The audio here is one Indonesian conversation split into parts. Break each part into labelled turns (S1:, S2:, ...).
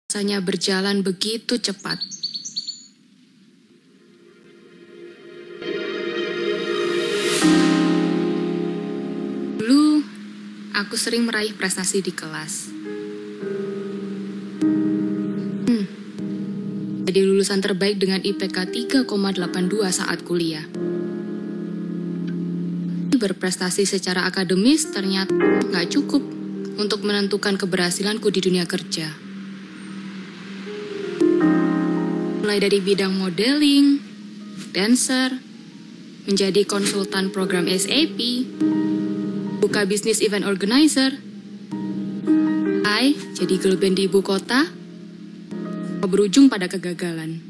S1: Rasanya berjalan begitu cepat. Dulu, aku sering meraih prestasi di kelas. Jadi lulusan terbaik dengan IPK 3,82 saat kuliah. Berprestasi secara akademis ternyata nggak cukup untuk menentukan keberhasilanku di dunia kerja. Mulai dari bidang modeling, dancer, menjadi konsultan program SAP, buka bisnis event organizer, jadi girl band di ibu kota, berujung pada kegagalan.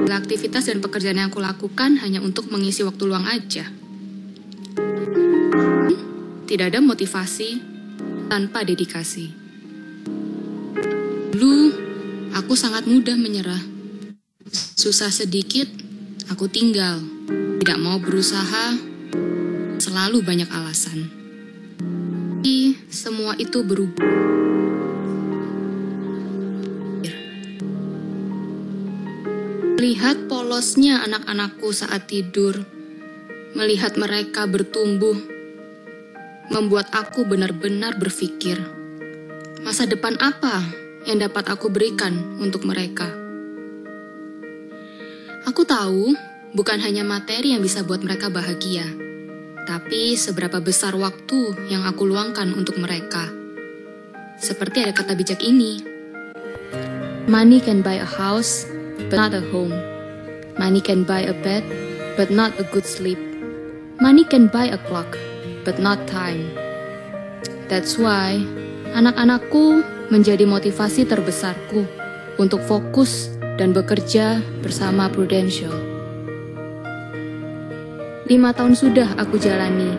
S1: Aktivitas dan pekerjaan yang aku lakukan hanya untuk mengisi waktu luang aja. Tidak ada motivasi tanpa dedikasi. Dulu, aku sangat mudah menyerah. Susah sedikit, aku tinggal. Tidak mau berusaha, selalu banyak alasan. Tapi semua itu berubah. Melihat polosnya anak-anakku saat tidur, melihat mereka bertumbuh, membuat aku benar-benar berpikir, masa depan apa yang dapat aku berikan untuk mereka? Aku tahu, bukan hanya materi yang bisa buat mereka bahagia, tapi seberapa besar waktu yang aku luangkan untuk mereka. Seperti ada kata bijak ini, money can buy a house, but not a home. Money can buy a bed, but not a good sleep. Money can buy a clock, but not time. That's why anak-anakku menjadi motivasi terbesarku untuk fokus dan bekerja bersama Prudential. 5 tahun sudah aku jalani.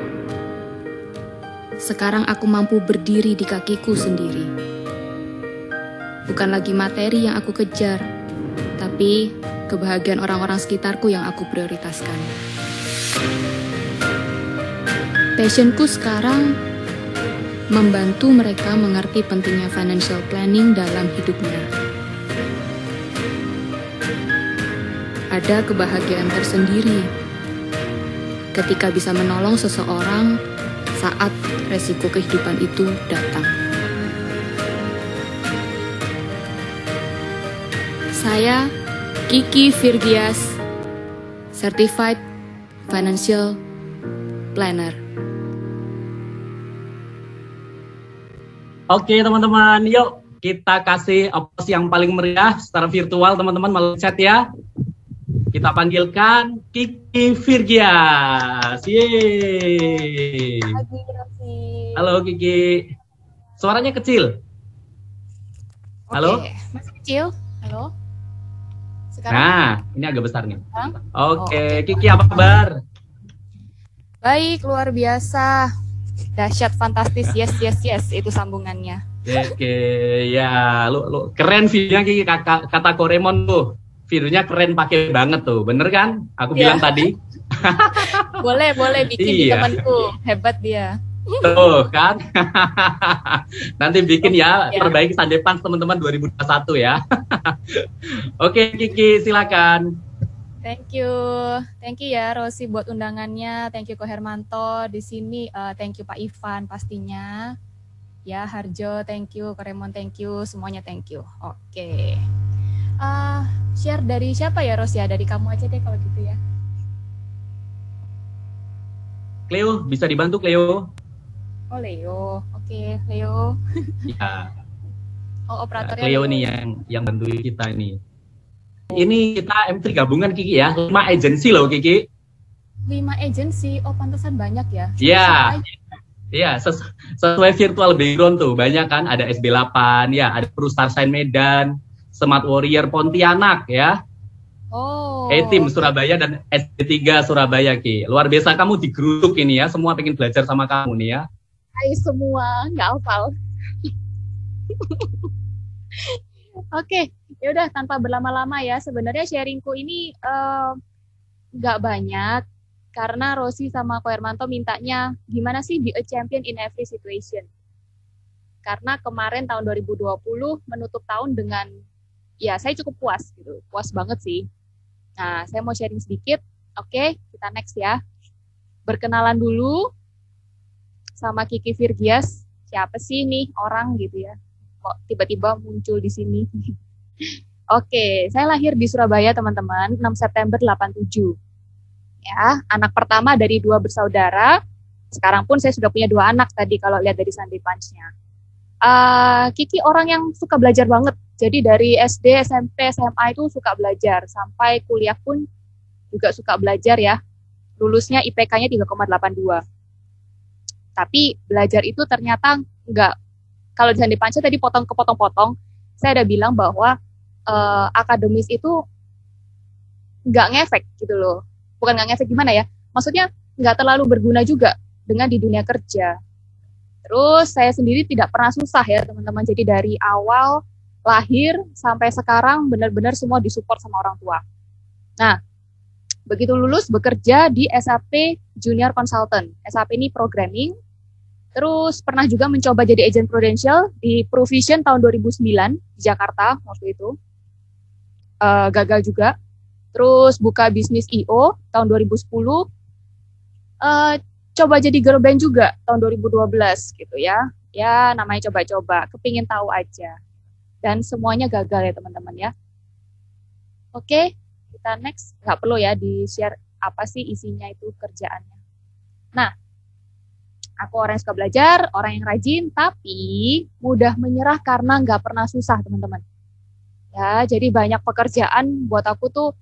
S1: Sekarang aku mampu berdiri di kakiku sendiri. Bukan lagi materi yang aku kejar, tapi kebahagiaan orang-orang sekitarku yang aku prioritaskan. Passionku sekarang membantu mereka mengerti pentingnya financial planning dalam hidupnya. Ada kebahagiaan tersendiri ketika bisa menolong seseorang saat resiko kehidupan itu datang. Saya Kiki Virgias, Certified Financial Planner.
S2: Oke teman-teman, yuk kita kasih aplaus yang paling meriah secara virtual teman-teman melalui chat ya. Kita panggilkan Kiki Virgias. Yeay. Halo Kiki. Suaranya kecil. Halo?
S3: Masih kecil? Halo? Sekarang?
S2: Nah, ini agak besar nih. Oke. Kiki apa kabar?
S3: Baik, luar biasa. Dahsyat, fantastis, yes, itu sambungannya.
S2: Oke, ya, lu keren videonya Kiki, kata Koremon tuh. Videonya keren pakai banget tuh, bener kan? Aku bilang tadi.
S3: Boleh bikin di temanku, hebat dia.
S2: Tuh kan. Nanti bikin ya, perbaiki Sunday Punch teman-teman 2021 ya. Oke Kiki, silakan.
S3: Thank you ya Rosi buat undangannya. Thank you Ko Hermanto di sini. Thank you Pak Ivan pastinya. Ya Harjo, thank you. Koremon, thank you. Semuanya thank you. Oke. Share dari siapa ya Ros ya? Dari kamu aja deh kalau gitu ya.
S2: Cleo, bisa dibantu Cleo?
S3: Oh Leo, oke Leo.
S2: Ya.
S3: Oh operatornya
S2: Cleo nih yang bantuin kita ini. Ini kita M3 gabungan Kiki ya, 5 agensi loh Kiki.
S3: 5 agensi, oh pantesan banyak ya.
S2: Iya, sesuai virtual background tuh, banyak kan, ada SB8, ya, ada Prustar Sign Medan, Smart Warrior Pontianak ya.
S3: Oh.
S2: Tim Surabaya dan SD3 Surabaya Ki. Luar biasa kamu digeruduk ini ya, semua pengen belajar sama kamu nih ya.
S3: Hai semua, nggak hafal. Oke, ya udah tanpa berlama-lama ya. Sebenarnya sharingku ini nggak banyak karena Rosi sama Ko Hermanto mintanya gimana sih be a champion in every situation. karena kemarin tahun 2020 menutup tahun dengan, ya saya cukup puas gitu, puas banget sih. Nah, saya mau sharing sedikit. Oke, kita next ya. Berkenalan dulu sama Kiki Virgias. Siapa sih nih orang gitu ya? Kok tiba-tiba muncul di sini? Oke, saya lahir di Surabaya teman-teman, 6 September 87. Ya, anak pertama dari 2 bersaudara. Sekarang pun saya sudah punya 2 anak tadi kalau lihat dari Sunday Punch-nya. Kiki orang yang suka belajar banget. Jadi dari SD, SMP, SMA itu suka belajar. Sampai kuliah pun juga suka belajar ya. Lulusnya IPK-nya 3,82. Tapi belajar itu ternyata enggak. Kalau di Sunday Punch tadi potong ke potong-potong, saya ada bilang bahwa akademis itu nggak ngefek gitu loh. Bukan nggak ngefek gimana ya, maksudnya nggak terlalu berguna juga dengan di dunia kerja. Terus saya sendiri tidak pernah susah ya teman-teman, jadi dari awal lahir sampai sekarang benar-benar semua disupport sama orang tua. Nah, begitu lulus bekerja di SAP Junior Consultant. SAP ini programming. Terus pernah juga mencoba jadi agent Prudential di Provision tahun 2009 di Jakarta waktu itu. Gagal juga. Terus buka bisnis IO tahun 2010. Coba jadi girl band juga tahun 2012 gitu ya. Ya namanya coba-coba, kepingin tahu aja. Dan semuanya gagal ya teman-teman ya. Oke, kita next. Nggak perlu ya di-share apa sih isinya itu kerjaannya. Nah, aku orang yang suka belajar, orang yang rajin, tapi mudah menyerah karena nggak pernah susah teman-teman. Ya, jadi banyak pekerjaan buat aku tuh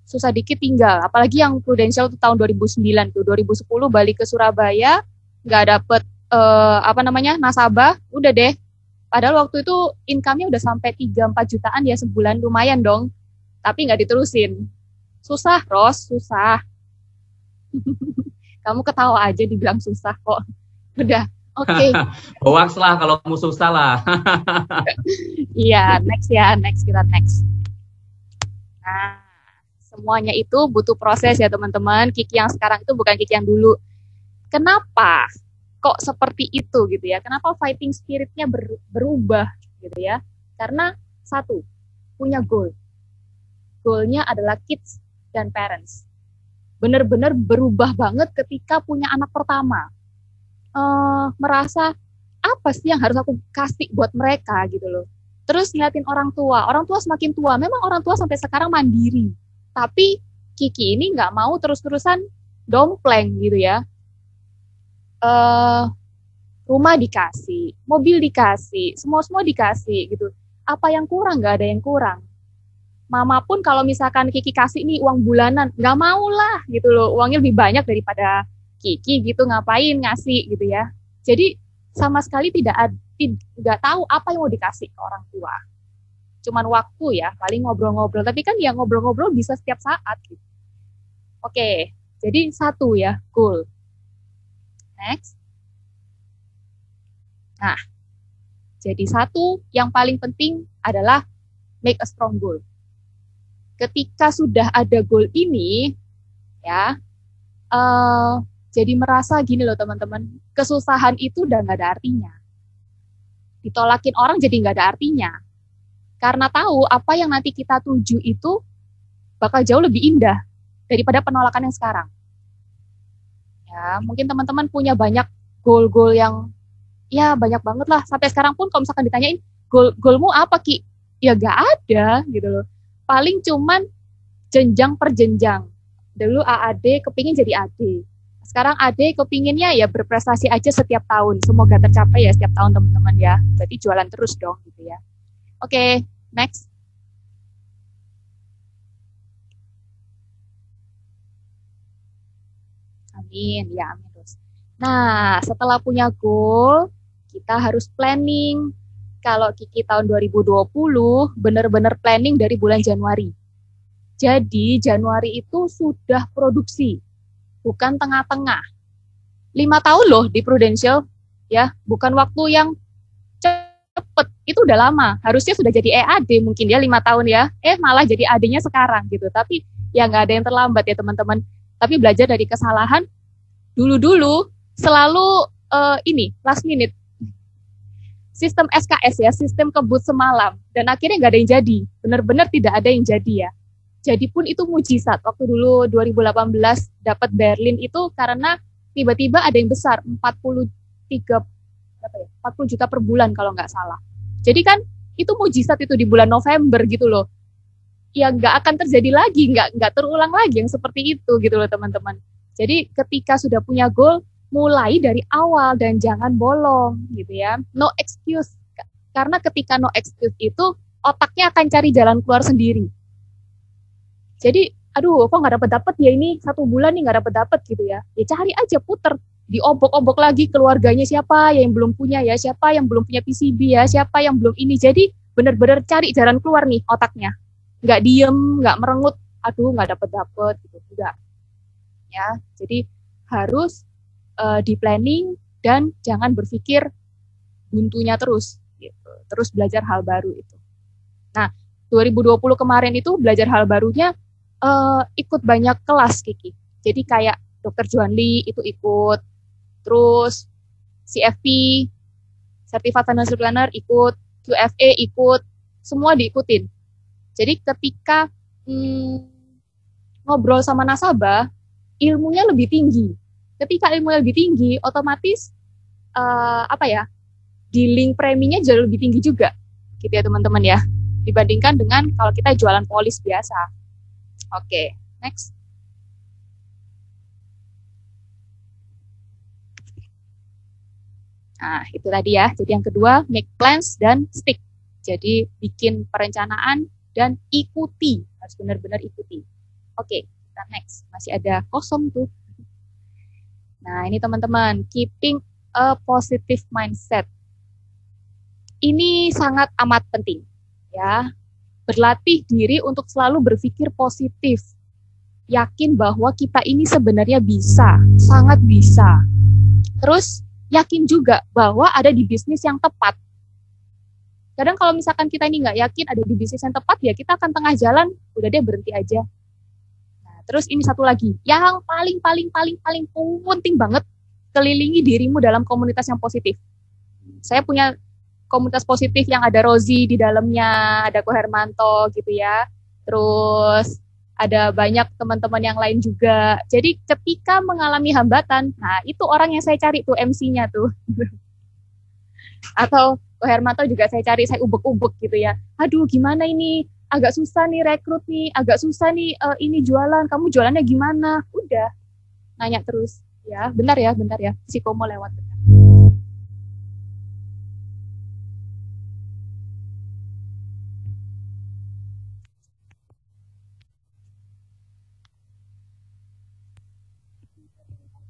S3: susah dikit tinggal. Apalagi yang Prudential tuh tahun 2009 tuh, 2010 balik ke Surabaya, nggak dapet nasabah, udah deh. Padahal waktu itu income-nya udah sampai 3-4 jutaan ya sebulan, lumayan dong. Tapi nggak diterusin. Susah, Ros, susah. Kamu ketawa aja dibilang susah kok. Udah, oke.
S2: Hoax lah kalau kamu susah lah.
S3: Iya, next ya, kita next. Nah, semuanya itu butuh proses ya teman-teman. Kiki yang sekarang itu bukan Kiki yang dulu. Kenapa kok seperti itu gitu ya? Kenapa fighting spiritnya berubah gitu ya? Karena satu, punya goal. Goalnya adalah kids dan parents. Benar-benar berubah banget ketika punya anak pertama. Merasa apa sih yang harus aku kasih buat mereka gitu loh. Terus ngeliatin orang tua semakin tua, memang orang tua sampai sekarang mandiri, tapi Kiki ini nggak mau terus-terusan dompleng gitu ya. Rumah dikasih, mobil dikasih, semua dikasih gitu. Apa yang kurang? Nggak ada yang kurang. Mama pun kalau misalkan Kiki kasih nih uang bulanan, nggak mau lah gitu loh, uangnya lebih banyak daripada Kiki gitu, ngapain ngasih gitu ya. Jadi sama sekali nggak tahu apa yang mau dikasih ke orang tua. Cuman waktu ya, paling ngobrol-ngobrol. Tapi kan ya ngobrol-ngobrol bisa setiap saat gitu. Oke, jadi satu ya, goal. Next. Nah, jadi satu yang paling penting adalah make a strong goal. Ketika sudah ada goal ini, ya, jadi merasa gini loh teman-teman, kesusahan itu udah nggak ada artinya. Ditolakin orang jadi nggak ada artinya. Karena tahu apa yang nanti kita tuju itu bakal jauh lebih indah daripada penolakan yang sekarang. Ya, mungkin teman-teman punya banyak goal-goal yang ya banyak banget lah. Sampai sekarang pun kalau misalkan ditanyain, goalmu apa Ki? Ya nggak ada gitu loh. Paling cuman jenjang per jenjang. Dulu AAD kepingin jadi AD. Sekarang AD kepinginnya ya berprestasi aja setiap tahun. Semoga tercapai ya setiap tahun teman-teman ya. Berarti jualan terus dong gitu ya. Oke, next. Amin, ya amin terus. Nah, setelah punya goal, kita harus planning. Kalau Kiki tahun 2020 benar-benar planning dari bulan Januari. Jadi Januari itu sudah produksi, bukan tengah-tengah. 5 tahun loh di Prudential, ya, bukan waktu yang cepet. Itu udah lama. Harusnya sudah jadi EAD mungkin ya 5 tahun ya. Malah jadi AD-nya sekarang gitu. Tapi ya nggak ada yang terlambat ya teman-teman. Tapi belajar dari kesalahan dulu-dulu selalu last minute. sistem SKS ya, sistem kebut semalam, dan akhirnya nggak ada yang jadi, benar-benar tidak ada yang jadi ya. Jadi pun itu mujizat. Waktu dulu 2018 dapat Berlin itu karena tiba-tiba ada yang besar 40 juta per bulan kalau nggak salah. Jadi kan itu mujizat itu di bulan November gitu loh. Ya nggak akan terjadi lagi, nggak terulang lagi yang seperti itu gitu loh teman-teman. Jadi ketika sudah punya goal, mulai dari awal dan jangan bolong gitu ya. No excuse. Karena ketika no excuse itu otaknya akan cari jalan keluar sendiri. Jadi, aduh kok nggak dapet ya ini 1 bulan nih nggak dapet gitu ya. Ya cari aja, puter. Diobok-obok lagi keluarganya siapa yang belum punya ya, siapa yang belum punya PCB ya, siapa yang belum ini. Jadi benar-benar cari jalan keluar nih otaknya. Nggak diem, nggak merengut, aduh nggak dapet gitu. Enggak. Ya, jadi harus di planning dan jangan berpikir buntunya terus gitu. Terus belajar hal baru itu. Nah, 2020 kemarin itu belajar hal barunya ikut banyak kelas Kiki. Jadi kayak Dr. Joan Lee itu ikut, terus CFP Certified Financial Planner ikut, QFA ikut, semua diikutin. Jadi ketika ngobrol sama nasabah, ilmunya lebih tinggi. Ketika ilmunya lebih tinggi, otomatis dealing preminya jauh lebih tinggi juga, gitu ya teman-teman ya, dibandingkan dengan kalau kita jualan polis biasa. Oke, next. Nah, itu tadi ya. Jadi yang kedua, make plans dan stick. Jadi bikin perencanaan dan ikuti, harus benar-benar ikuti. Oke, kita next. Masih ada kosong tuh. Nah, ini teman-teman, keeping a positive mindset. Ini sangat amat penting, ya. Berlatih diri untuk selalu berpikir positif. Yakin bahwa kita ini sebenarnya bisa, sangat bisa. Terus, yakin juga bahwa ada di bisnis yang tepat. Kadang kalau misalkan kita ini nggak yakin ada di bisnis yang tepat, ya kita akan tengah jalan, udah deh berhenti aja. Terus ini satu lagi, yang paling penting banget, kelilingi dirimu dalam komunitas yang positif. Saya punya komunitas positif yang ada Rozi di dalamnya, ada Ko Hermanto gitu ya. Terus ada banyak teman-teman yang lain juga. Jadi ketika mengalami hambatan, nah itu orang yang saya cari tuh MC-nya tuh. Atau Ko Hermanto juga saya cari, saya ubek-ubek gitu ya. Aduh gimana ini? Agak susah nih rekrut nih, agak susah nih ini jualan, kamu jualannya gimana? Udah, nanya terus. Ya, bentar ya, si Komo lewat. Bentar.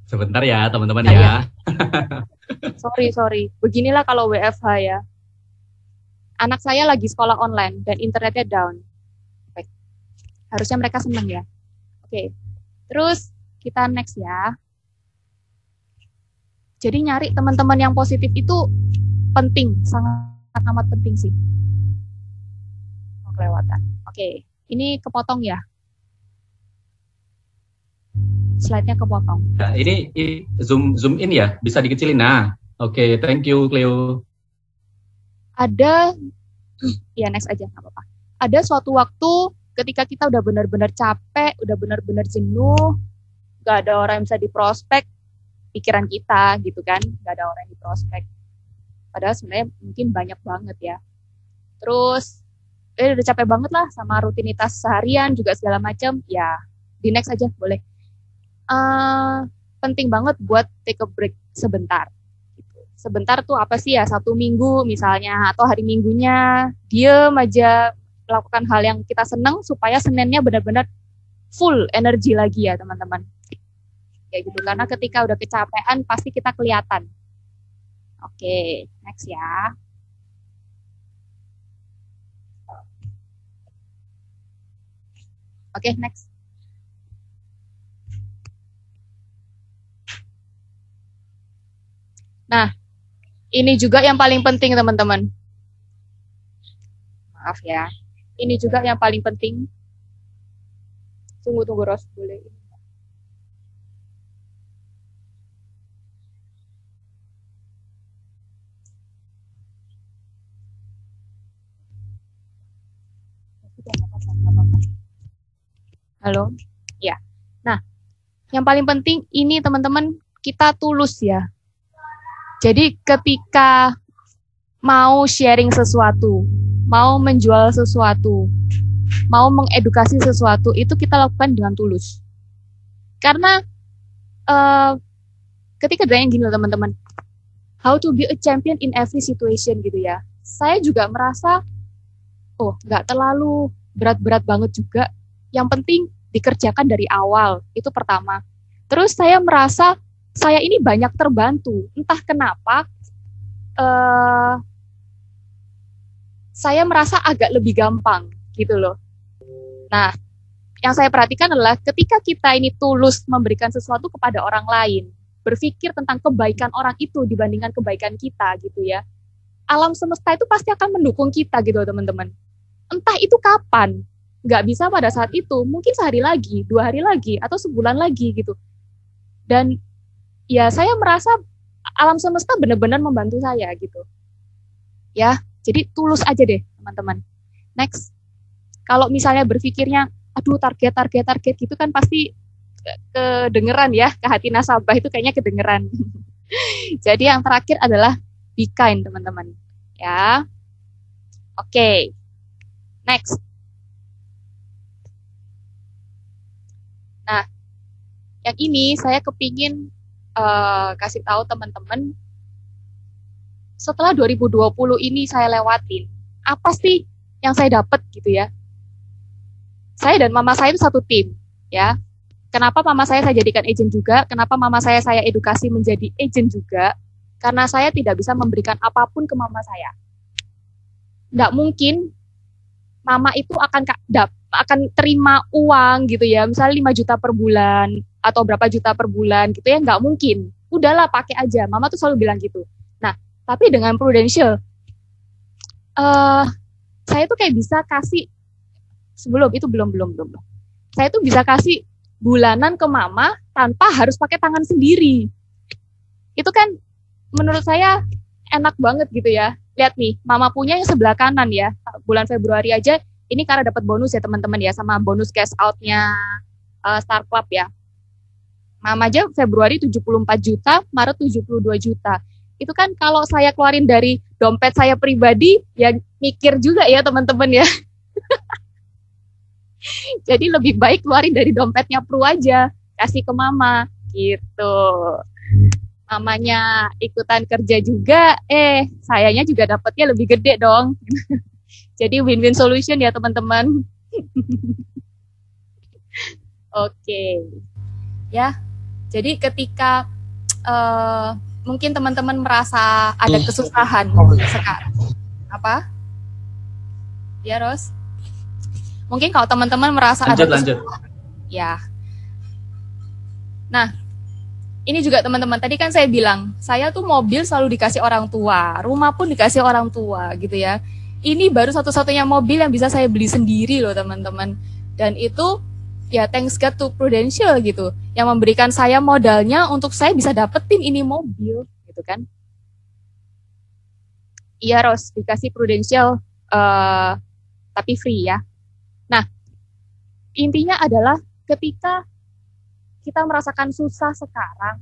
S2: Sebentar ya, teman-teman ya.
S3: Sorry. Beginilah kalau WFH ya. Anak saya lagi sekolah online dan internetnya down. Baik. Harusnya mereka senang ya. Oke. Terus kita next ya. Jadi nyari teman-teman yang positif itu penting, sangat amat penting sih. Kelewatan. Oke. Ini kepotong ya. Slide-nya kepotong.
S2: Ya, ini zoom in ya, bisa dikecilin. Nah, oke, thank you Cleo.
S3: Ada, ya next aja, nggak apa-apa. Ada suatu waktu ketika kita udah benar-benar capek, udah benar-benar jenuh, nggak ada orang yang bisa diprospek, pikiran kita gitu kan, nggak ada orang yang diprospek. Padahal sebenarnya mungkin banyak banget ya. Terus, udah capek banget lah sama rutinitas seharian juga segala macam, ya di next aja boleh. Penting banget buat take a break sebentar. Sebentar tuh apa sih ya, 1 minggu misalnya, atau hari minggunya diem aja melakukan hal yang kita seneng supaya Seninnya benar-benar full energi lagi ya teman-teman. Kayak gitu, karena ketika udah kecapean pasti kita kelihatan. Oke, next ya. Oke, next. Nah, ini juga yang paling penting teman-teman. Maaf ya. Ini juga yang paling penting. Tunggu Ros, boleh. Udah, nggak apa-apa. Halo? Ya. Nah, yang paling penting ini teman-teman, kita tulus ya. Jadi ketika mau sharing sesuatu, mau menjual sesuatu, mau mengedukasi sesuatu, itu kita lakukan dengan tulus. Karena ketika ditanya gini loh teman-teman, how to be a champion in every situation gitu ya. Saya juga merasa, nggak terlalu berat-berat banget juga. Yang penting dikerjakan dari awal, itu pertama. Terus saya merasa saya ini banyak terbantu. Entah kenapa, saya merasa agak lebih gampang gitu loh. Nah, yang saya perhatikan adalah ketika kita ini tulus memberikan sesuatu kepada orang lain, berpikir tentang kebaikan orang itu dibandingkan kebaikan kita gitu ya. Alam semesta itu pasti akan mendukung kita gitu teman-teman. Entah itu kapan, nggak bisa pada saat itu, mungkin sehari lagi, 2 hari lagi, atau sebulan lagi gitu. Dan ya saya merasa alam semesta benar-benar membantu saya gitu. Ya, jadi tulus aja deh teman-teman. Next, kalau misalnya berpikirnya, aduh target gitu kan pasti kedengeran ya, ke hati nasabah itu kayaknya kedengeran. Jadi yang terakhir adalah be kind teman-teman. Ya, oke. Next. Nah, yang ini saya kepingin kasih tahu teman-teman, setelah 2020 ini saya lewatin, apa sih yang saya dapat gitu ya. Saya dan mama saya itu satu tim, ya. Kenapa mama saya jadikan agent juga? Kenapa mama saya edukasi menjadi agent juga? Karena saya tidak bisa memberikan apapun ke mama saya. Nggak mungkin mama itu akan terima uang gitu ya, misalnya 5 juta per bulan atau berapa juta per bulan gitu ya, nggak mungkin. Udahlah pakai aja, mama tuh selalu bilang gitu. Nah, tapi dengan Prudential, saya tuh kayak bisa kasih sebelum itu belum. Saya tuh bisa kasih bulanan ke mama tanpa harus pakai tangan sendiri. Itu kan menurut saya enak banget gitu ya. Lihat nih, mama punya yang sebelah kanan ya. Bulan Februari aja ini karena dapat bonus ya teman-teman ya, sama bonus cash out-nya Star Club ya. Mama aja Februari 74 juta, Maret 72 juta. Itu kan kalau saya keluarin dari dompet saya pribadi, ya mikir juga ya teman-teman ya. Jadi lebih baik keluarin dari dompetnya Pru aja, kasih ke mama gitu. Mamanya ikutan kerja juga, sayanya juga dapatnya lebih gede dong. Jadi win-win solution ya teman-teman. Oke. Ya. Jadi ketika mungkin teman-teman merasa ada kesusahan sekarang. Apa? Ya, Ros? Mungkin kalau teman-teman merasa
S2: lanjut.
S3: Ya. Nah, ini juga teman-teman, tadi kan saya bilang, saya tuh mobil selalu dikasih orang tua, rumah pun dikasih orang tua gitu ya. Ini baru satu-satunya mobil yang bisa saya beli sendiri loh teman-teman. Dan itu ya thanks God to Prudential gitu, yang memberikan saya modalnya untuk saya bisa dapetin ini mobil gitu kan. Iya Ros, dikasih Prudential tapi free ya. Nah, intinya adalah ketika kita merasakan susah sekarang,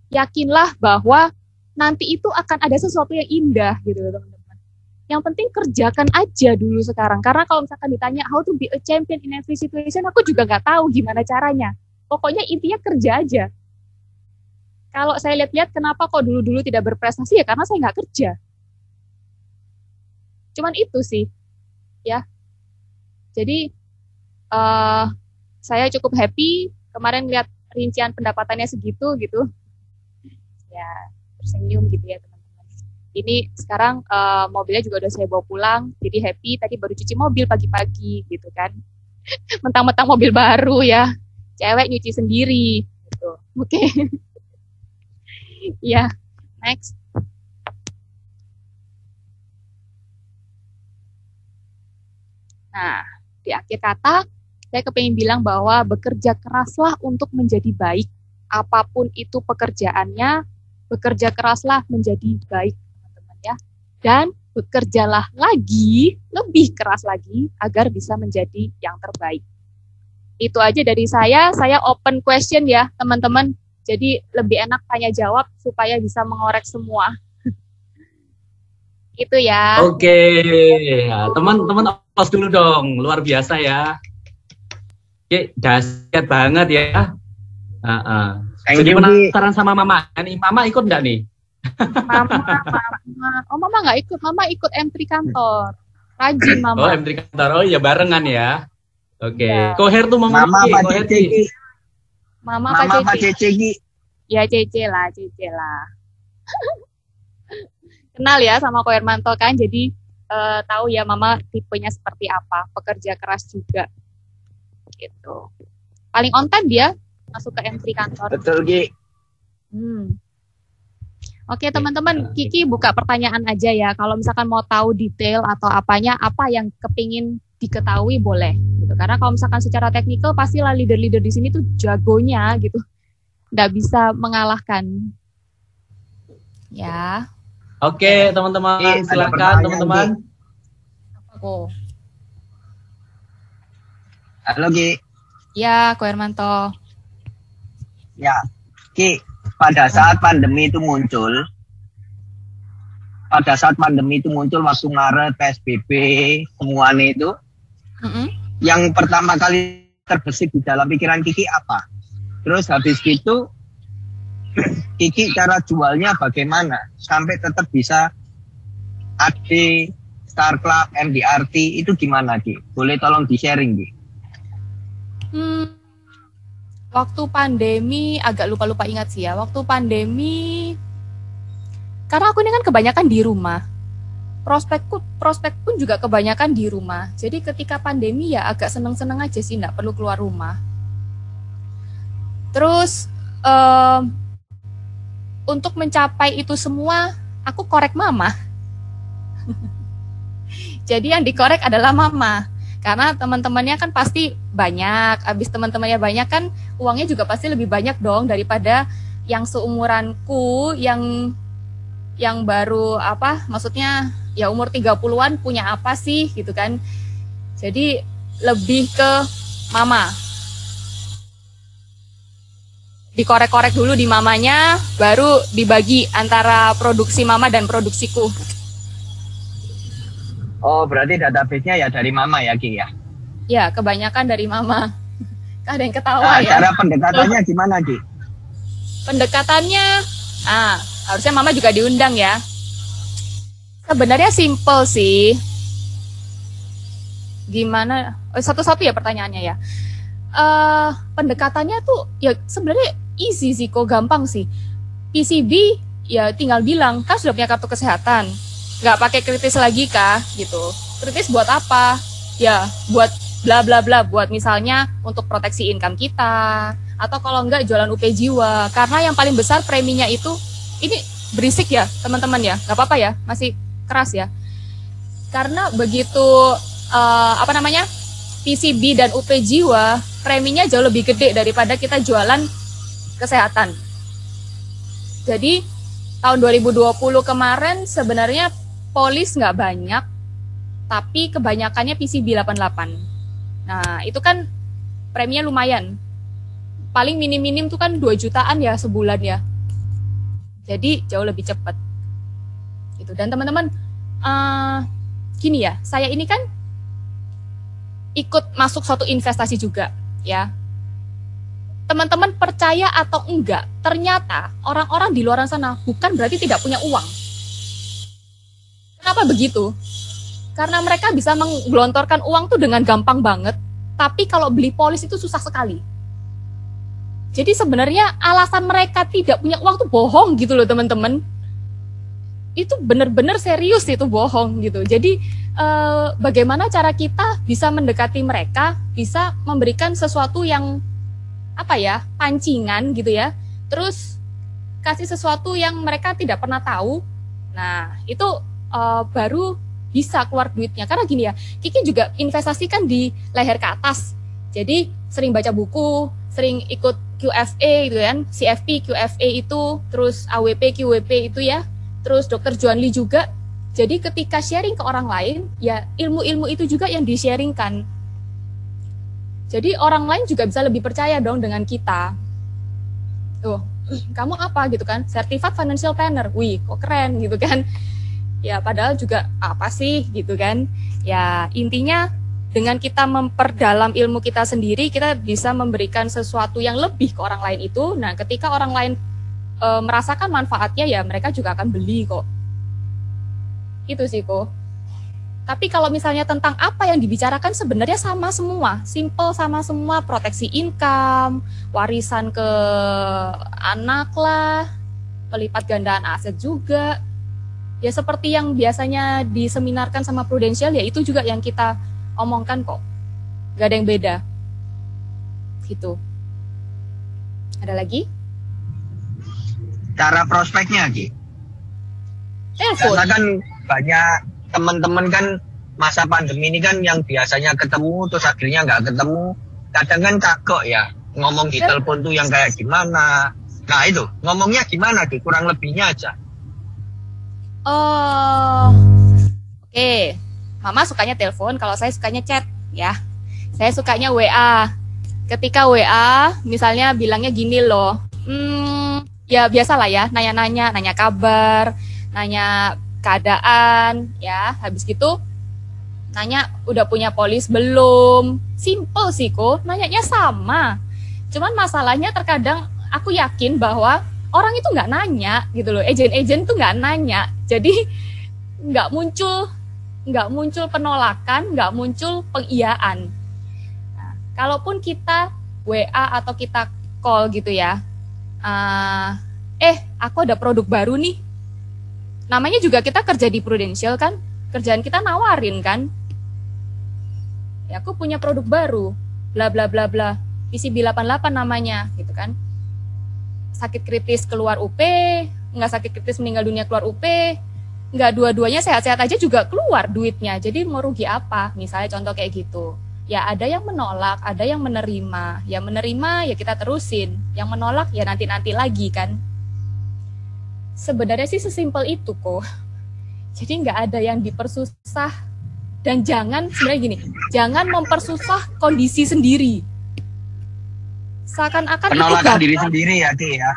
S3: yakinlah bahwa nanti itu akan ada sesuatu yang indah gitu teman-teman. Yang penting kerjakan aja dulu sekarang. Karena kalau misalkan ditanya how to be a champion in every situation, aku juga nggak tahu gimana caranya. Pokoknya intinya kerja aja. Kalau saya lihat-lihat kenapa kok dulu-dulu tidak berprestasi, ya karena saya nggak kerja. Cuman itu sih, ya. Jadi saya cukup happy kemarin lihat rincian pendapatannya segitu gitu, ya tersenyum gitu ya teman-teman. Ini sekarang mobilnya juga udah saya bawa pulang, jadi happy. Tadi baru cuci mobil pagi-pagi gitu kan, mentang-mentang mobil baru ya, cewek nyuci sendiri gitu. Oke. Ya, next. Nah, di akhir kata, saya kepingin bilang bahwa bekerja keraslah untuk menjadi baik. Apapun itu pekerjaannya, bekerja keraslah menjadi baik, teman-teman ya. dan bekerjalah lagi, lebih keras lagi agar bisa menjadi yang terbaik. Itu aja dari saya open question ya teman-teman, jadi lebih enak tanya jawab supaya bisa mengorek semua. Itu ya.
S2: Oke, ya, teman-teman aplaus dulu dong, luar biasa ya. Oke, dahsyat banget ya. Jadi penasaran sama Mama, nih Mama ikut nggak nih?
S3: Mama nggak ikut, Mama ikut M3 kantor. Rajin Mama.
S2: Oh M3 kantor, oh iya barengan ya. Oke,
S3: Ya.
S2: Koher tuh
S4: Mama Pak Cece.
S3: Mama
S4: Pak
S3: Pak
S4: Cece Ki.
S3: Ya Cece lah. Kenal ya sama Ko Hermanto kan, jadi tahu ya Mama tipenya seperti apa, pekerja keras juga. Gitu. Paling on time dia masuk ke M3 kantor.
S4: Betul Ki.
S3: Oke teman-teman, Kiki buka pertanyaan aja ya. Kalau misalkan mau tahu detail atau apanya, apa yang kepingin diketahui boleh. Gitu. Karena kalau misalkan secara teknikal pastilah leader-leader di sini tuh jagonya gitu, nggak bisa mengalahkan. Ya.
S2: Oke teman-teman, silakan teman-teman.
S3: Aku.
S4: Halo Ki.
S3: Ya, Ko Hermanto.
S4: Ya, Ki. Pada saat pandemi itu muncul waktu Maret PSBB semuanya itu, yang pertama kali terbesit di dalam pikiran Kiki apa? Terus habis itu Kiki cara jualnya bagaimana sampai tetap bisa AD, Star Club, MDRT itu gimana Ki? Boleh tolong di-sharing Ki?
S3: Waktu pandemi, agak lupa-lupa ingat sih ya, waktu pandemi, karena aku ini kan kebanyakan di rumah, prospek pun juga kebanyakan di rumah, jadi ketika pandemi ya agak seneng-seneng aja sih, nggak perlu keluar rumah. Terus, untuk mencapai itu semua, aku korek Mama. Jadi yang dikorek adalah Mama. Karena teman-temannya kan pasti banyak, habis teman-temannya banyak kan uangnya juga pasti lebih banyak dong daripada yang seumuranku yang baru maksudnya ya umur 30-an punya apa sih gitu kan. Jadi lebih ke Mama. Dikorek-korek dulu di mamanya, baru dibagi antara produksi Mama dan produksiku.
S4: Oh, berarti database-nya ya dari Mama ya, Ki ya?
S3: Ya, kebanyakan dari Mama. Ada yang ketawa ya.
S4: Cara pendekatannya gimana, Ki?
S3: Pendekatannya, harusnya Mama juga diundang ya. Sebenarnya simple sih. Gimana? Satu-satu ya pertanyaannya ya. Pendekatannya tuh ya sebenarnya easy sih, kok gampang sih. PCB ya tinggal bilang, kan sudah punya kartu kesehatan. Nggak pakai kritis lagi kah gitu. Kritis buat apa? Ya buat bla bla bla, buat misalnya untuk proteksi income kita, atau kalau enggak jualan UP Jiwa, karena yang paling besar preminya itu, ini berisik ya teman-teman ya, nggak apa-apa ya, masih keras ya, karena begitu PCB dan UP Jiwa preminya jauh lebih gede daripada kita jualan kesehatan. Jadi tahun 2020 kemarin sebenarnya polis nggak banyak, tapi kebanyakannya PCB 88. Nah, itu kan preminya lumayan. Paling minim-minim tuh kan 2 jutaan ya sebulan ya. Jadi jauh lebih cepat. Gitu. Dan teman-teman, gini ya, saya ini kan ikut masuk suatu investasi juga, ya. Teman-teman percaya atau enggak, ternyata orang-orang di luar sana bukan berarti tidak punya uang. Kenapa begitu? Karena mereka bisa menggelontorkan uang tuh dengan gampang banget, tapi kalau beli polis itu susah sekali. Jadi sebenarnya alasan mereka tidak punya uang tuh bohong gitu loh teman-teman. Itu benar-benar serius itu bohong gitu. Jadi bagaimana cara kita bisa mendekati mereka, bisa memberikan sesuatu yang pancingan gitu ya. Terus kasih sesuatu yang mereka tidak pernah tahu. Nah, itu baru bisa keluar duitnya. Karena gini ya, Kiki juga investasikan di leher ke atas. Jadi sering baca buku, sering ikut QFA gitu kan, CFP, QFA itu, terus AWP, QWP itu ya, terus Dr. Juan Lee juga. Jadi ketika sharing ke orang lain, ya ilmu-ilmu itu juga yang di-sharingkan. Jadi orang lain juga bisa lebih percaya dong dengan kita. Tuh, kamu apa gitu kan? Certified Financial Planner. Wih, kok keren gitu kan. Ya padahal juga apa sih gitu kan. Ya intinya dengan kita memperdalam ilmu kita sendiri, kita bisa memberikan sesuatu yang lebih ke orang lain itu. Nah ketika orang lain merasakan manfaatnya, ya mereka juga akan beli kok. Itu sih kok. Tapi kalau misalnya tentang apa yang dibicarakan sebenarnya sama semua, simple sama semua, proteksi income, warisan ke anak lah, pelipat gandaan aset juga. Ya seperti yang biasanya diseminarkan sama Prudential, ya itu juga yang kita omongkan kok. Gak ada yang beda. Gitu. Ada lagi?
S4: Cara prospeknya, Ki.
S3: Telepon.
S4: Karena kan banyak teman-teman kan masa pandemi ini kan yang biasanya ketemu terus akhirnya nggak ketemu. Kadang kan kagok ya ngomong di telepon tuh yang kayak gimana. Nah itu ngomongnya gimana, Ki? Kurang lebihnya aja.
S3: Oke. Mama sukanya telepon, kalau saya sukanya chat ya. Saya sukanya WA. Ketika WA misalnya bilangnya gini loh. Ya biasalah ya, nanya kabar, nanya keadaan, ya. Habis gitu nanya udah punya polis belum. Simple sih kok, nanyanya sama. Cuman masalahnya terkadang aku yakin bahwa orang itu nggak nanya gitu loh. Agen-agen tuh nggak nanya. Jadi nggak muncul penolakan, nggak muncul pengiyaan. Nah, kalaupun kita WA atau kita call gitu ya, aku ada produk baru nih. Namanya juga kita kerja di Prudential kan, kerjaan kita nawarin kan. Ya aku punya produk baru, bla bla bla bla, PCB 88 namanya, gitu kan. Sakit kritis keluar UP, nggak sakit kritis meninggal dunia keluar UP, nggak dua-duanya sehat-sehat aja juga keluar duitnya. Jadi mau rugi apa? Misalnya contoh kayak gitu. Ya ada yang menolak, ada yang menerima. Yang menerima ya kita terusin, yang menolak ya nanti-nanti lagi kan. Sebenarnya sih sesimpel itu kok. Jadi nggak ada yang dipersusah. Dan jangan, sebenarnya gini, jangan mempersusah kondisi sendiri. Seakan-akan
S4: penolakan diri sendiri ya, Ki ya.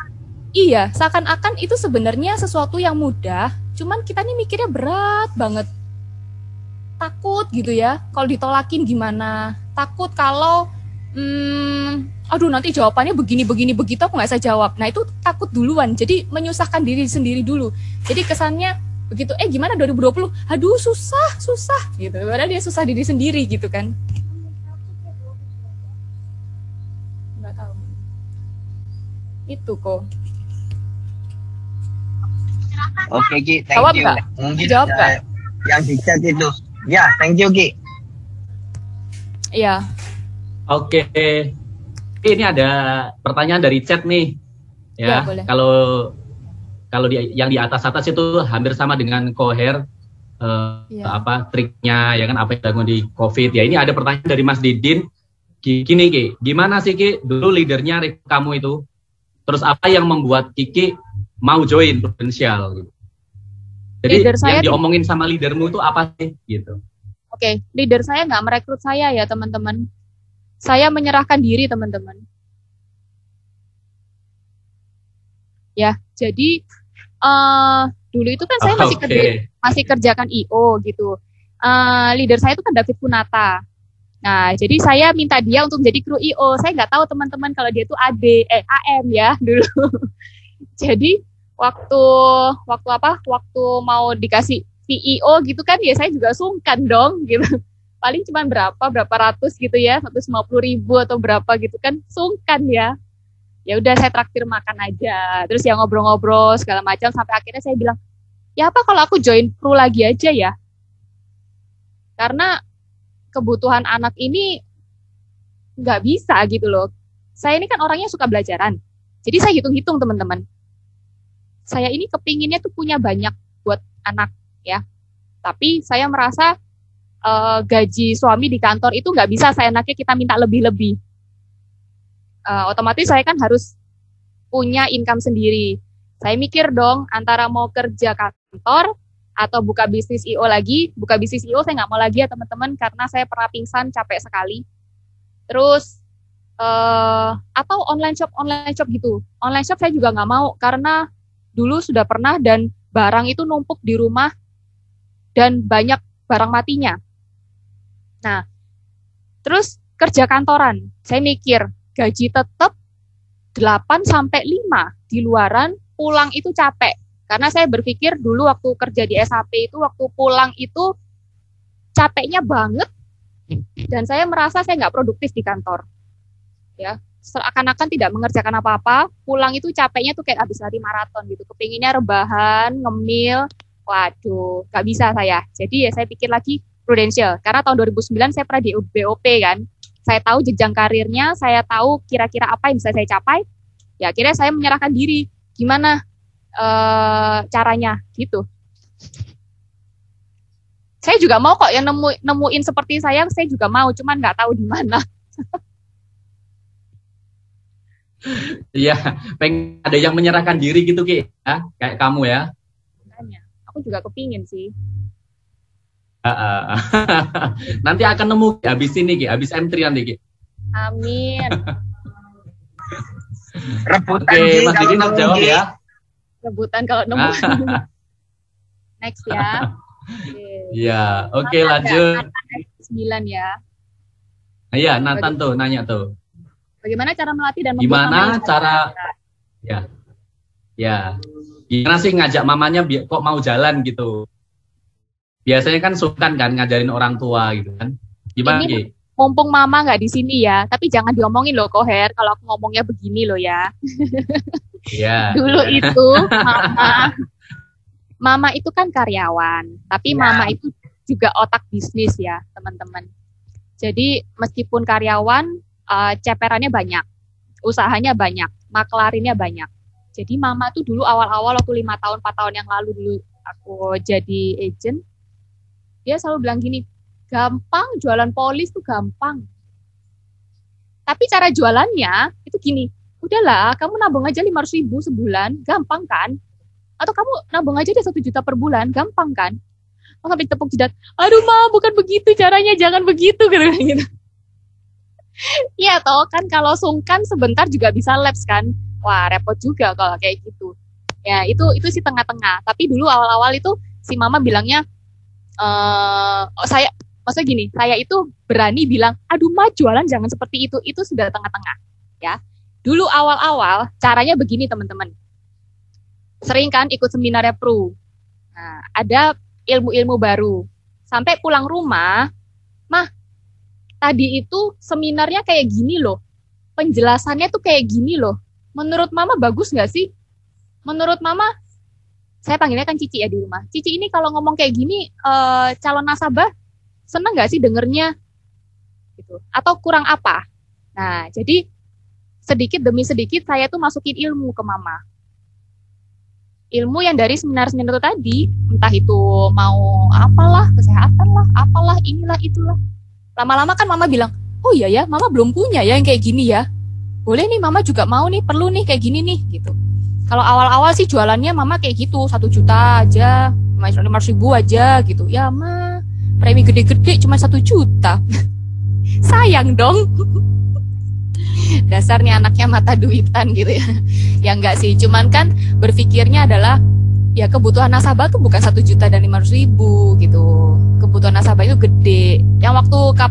S3: Iya, seakan-akan itu sebenarnya sesuatu yang mudah. Cuman kita nih mikirnya berat banget. Takut gitu ya, kalau ditolakin gimana. Takut kalau aduh nanti jawabannya begini begitu aku nggak bisa jawab. Nah itu takut duluan, jadi menyusahkan diri sendiri dulu. Jadi kesannya begitu, gimana 2020? Aduh susah gitu. Padahal dia susah diri sendiri gitu kan. Nggak tahu. Itu kok.
S4: Oke Ki, thank
S3: Jawab
S4: you.
S3: Gak?
S4: Mungkin
S3: Jawab gak?
S4: Yang di chat itu. Ya, thank you Ki.
S3: Iya.
S2: Oke. Ini ada pertanyaan dari chat nih. Ya,
S3: boleh.
S2: Kalau yang di atas itu hampir sama dengan Koher, triknya ya kan, apa yang dilakukan di COVID. Ya ini ada pertanyaan dari Mas Didin. Gini Ki, gimana sih Ki dulu leadernya kamu itu? Terus apa yang membuat Kiki mau join Prudential gitu? Jadi
S3: leader
S2: yang diomongin sama leadermu itu apa sih gitu?
S3: Oke, leader saya nggak merekrut saya ya teman-teman. Saya menyerahkan diri teman-teman. Ya, jadi dulu itu kan saya masih kerjakan IO gitu. Leader saya itu kan David Kunata. Nah, jadi saya minta dia untuk menjadi kru IO. Saya nggak tahu teman-teman kalau dia itu AM ya dulu. Jadi waktu mau dikasih PIO gitu kan ya saya juga sungkan dong gitu. Paling cuma berapa ratus gitu ya, 150.000 atau berapa gitu kan, sungkan ya. Ya udah saya traktir makan aja. Terus ya ngobrol-ngobrol segala macam sampai akhirnya saya bilang, ya apa kalau aku join kru lagi aja ya? Karena kebutuhan anak ini nggak bisa gitu loh. Saya ini kan orangnya suka belajaran. Jadi saya hitung-hitung teman-teman. Saya ini kepinginnya tuh punya banyak buat anak ya. Tapi saya merasa gaji suami di kantor itu nggak bisa seenaknya kita minta lebih-lebih. Otomatis saya kan harus punya income sendiri. Saya mikir dong antara mau kerja kantor atau buka bisnis IO lagi. Buka bisnis IO saya nggak mau lagi ya teman-teman, karena saya pernah pingsan, capek sekali. Terus atau online shop gitu. Online shop saya juga nggak mau, karena dulu sudah pernah dan barang itu numpuk di rumah dan banyak barang matinya. Nah, terus kerja kantoran. Saya mikir, gaji tetap 8 sampai 5 di luaran, pulang itu capek. Karena saya berpikir dulu waktu kerja di SAP itu, waktu pulang itu capeknya banget, dan saya merasa saya nggak produktif di kantor. Ya, seakan-akan tidak mengerjakan apa-apa, pulang itu capeknya tuh kayak habis lari maraton gitu. Kepinginnya rebahan, ngemil, waduh, nggak bisa saya. Jadi ya saya pikir lagi Prudential, karena tahun 2009 saya pernah di BOP kan. Saya tahu jenjang karirnya, saya tahu kira-kira apa yang bisa saya capai. Ya akhirnya saya menyerahkan diri. Gimana caranya gitu. Saya juga mau kok yang nemuin seperti saya juga mau, cuman nggak tahu di mana.
S2: Iya, pengen ada yang menyerahkan diri gitu Ki, ya? Kayak kamu ya.
S3: Aku juga kepingin sih.
S2: Nanti akan nemu habis ini Ki, habis M3 nanti Ki.
S3: Amin.
S4: Rebutan
S2: Mas Didi jawab ya.
S3: Rebutan kalau nemu. Next ya.
S2: Iya, oke lanjut.
S3: 9 ya.
S2: Iya, Nathan tuh nanya tuh.
S3: Bagaimana cara melatih dan
S2: membuat gimana cara ya. Ya. Gimana sih ngajak mamanya kok mau jalan gitu. Biasanya kan sungkan kan ngajarin orang tua gitu kan. Gimana Ki?
S3: Mumpung mama nggak di sini ya, tapi jangan diomongin loh Koher kalau aku ngomongnya begini loh ya.
S2: Iya.
S3: Dulu itu mama itu kan karyawan, tapi mama itu juga otak bisnis ya teman-teman. Jadi meskipun karyawan, ceperannya banyak, usahanya banyak, maklarinnya banyak. Jadi mama tuh dulu awal-awal waktu 5 tahun, 4 tahun yang lalu dulu aku jadi agent, dia selalu bilang gini, gampang jualan polis tuh gampang. Tapi cara jualannya itu gini, udahlah kamu nabung aja 500.000 sebulan, gampang kan? Atau kamu nabung aja deh 1 juta per bulan, gampang kan? Oh, sampai tepuk jidat, aduh Ma, bukan begitu caranya, jangan begitu gitu. Iya toh, kan kalau sungkan sebentar juga bisa lapse kan. Wah, repot juga kalau kayak gitu. Ya, itu sih tengah-tengah. Tapi dulu awal-awal itu si mama bilangnya maksudnya gini, saya itu berani bilang, aduh Ma, jualan jangan seperti itu. Itu sudah tengah-tengah, ya. Dulu awal-awal caranya begini, teman-teman. Sering kan ikut seminarnya Pru. Nah, ada ilmu-ilmu baru. Sampai pulang rumah, Mah, tadi itu seminarnya kayak gini loh. Penjelasannya tuh kayak gini loh. Menurut Mama bagus nggak sih? Menurut Mama, saya panggilnya kan Cici ya di rumah. Cici ini kalau ngomong kayak gini, calon nasabah seneng nggak sih dengernya? Gitu. Atau kurang apa? Nah, jadi sedikit demi sedikit saya tuh masukin ilmu ke Mama. Ilmu yang dari seminar-seminar itu tadi, entah itu mau apalah, kesehatan lah, apalah, inilah, itulah. Lama-lama kan Mama bilang, oh iya ya, Mama belum punya ya yang kayak gini ya. Boleh nih, Mama juga mau nih, perlu nih kayak gini nih, gitu. Kalau awal-awal sih jualannya Mama kayak gitu, 1 juta aja, 500.000 aja gitu. Ya Ma, premi gede-gede cuma 1 juta. Sayang dong. Dasarnya anaknya mata duitan gitu ya. Ya enggak sih, cuman kan berpikirnya adalah ya kebutuhan nasabah tuh bukan 1 juta dan 500.000 gitu. Kebutuhan nasabah itu gede. Yang waktu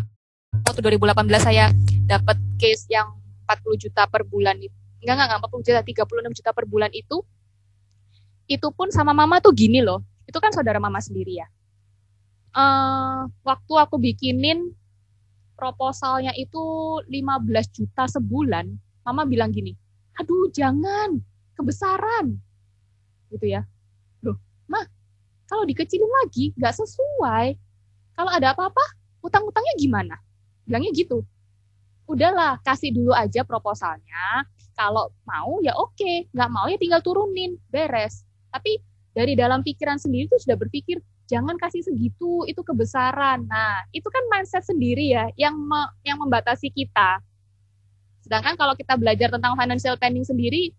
S3: 2018 saya dapat case yang 40 juta per bulan itu. Enggak 40 juta, 36 juta per bulan itu pun sama Mama tuh gini loh. Itu kan saudara Mama sendiri ya. Waktu aku bikinin proposalnya itu 15 juta sebulan, Mama bilang gini, aduh jangan, kebesaran. Gitu ya. Loh, Ma, kalau dikecilin lagi, nggak sesuai. Kalau ada apa-apa, utang-utangnya gimana? Bilangnya gitu. Udahlah, kasih dulu aja proposalnya. Kalau mau ya oke, nggak mau ya tinggal turunin, beres. Tapi dari dalam pikiran sendiri tuh sudah berpikir, jangan kasih segitu, itu kebesaran. Nah, itu kan mindset sendiri ya, yang membatasi kita. Sedangkan kalau kita belajar tentang financial planning sendiri,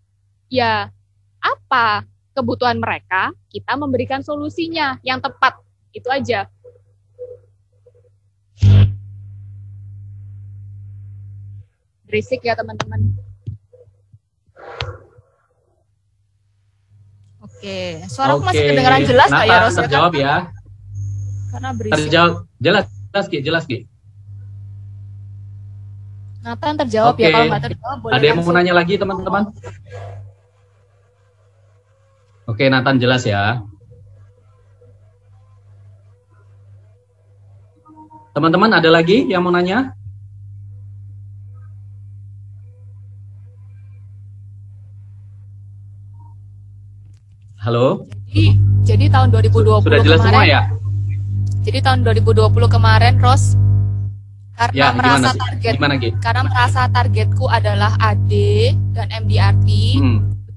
S3: ya apa? kebutuhan mereka, kita memberikan solusinya yang tepat. Itu aja. Berisik ya teman-teman. Oke, suaraku masih kedengaran jelas nggak ya, Ros?
S2: Terjawab ya.
S3: Karena berisik.
S2: Terjawab, jelas Ki.
S3: Nathan terjawab ya, kalau nggak terjawab boleh.
S2: Ada yang mau nanya lagi teman-teman? Oke, Nathan jelas ya. Teman-teman ada lagi yang mau nanya? Halo?
S3: Jadi tahun 2020
S2: sudah jelas
S3: kemarin,
S2: semua ya?
S3: Jadi tahun 2020 kemarin, Ros, karena
S2: ya,
S3: karena merasa targetku adalah AD dan MDRT.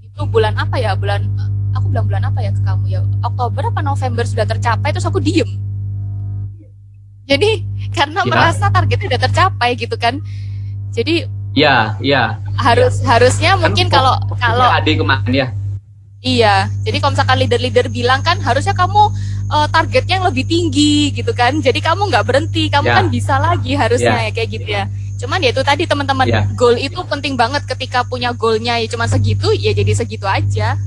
S3: Itu bulan apa ya? Aku bilang bulan apa ya ke kamu ya? Oktober apa November sudah tercapai, terus aku diem. Jadi karena merasa targetnya udah tercapai gitu kan. Jadi harusnya kan mungkin kalau
S2: AD kemarin ya.
S3: Iya, jadi kalau misalkan leader-leader bilang kan harusnya kamu targetnya yang lebih tinggi gitu kan. Jadi kamu nggak berhenti, kamu kan bisa lagi harusnya ya kayak gitu ya. Cuman ya itu tadi teman-teman, goal itu penting banget. Ketika punya goalnya ya cuma segitu, ya jadi segitu aja.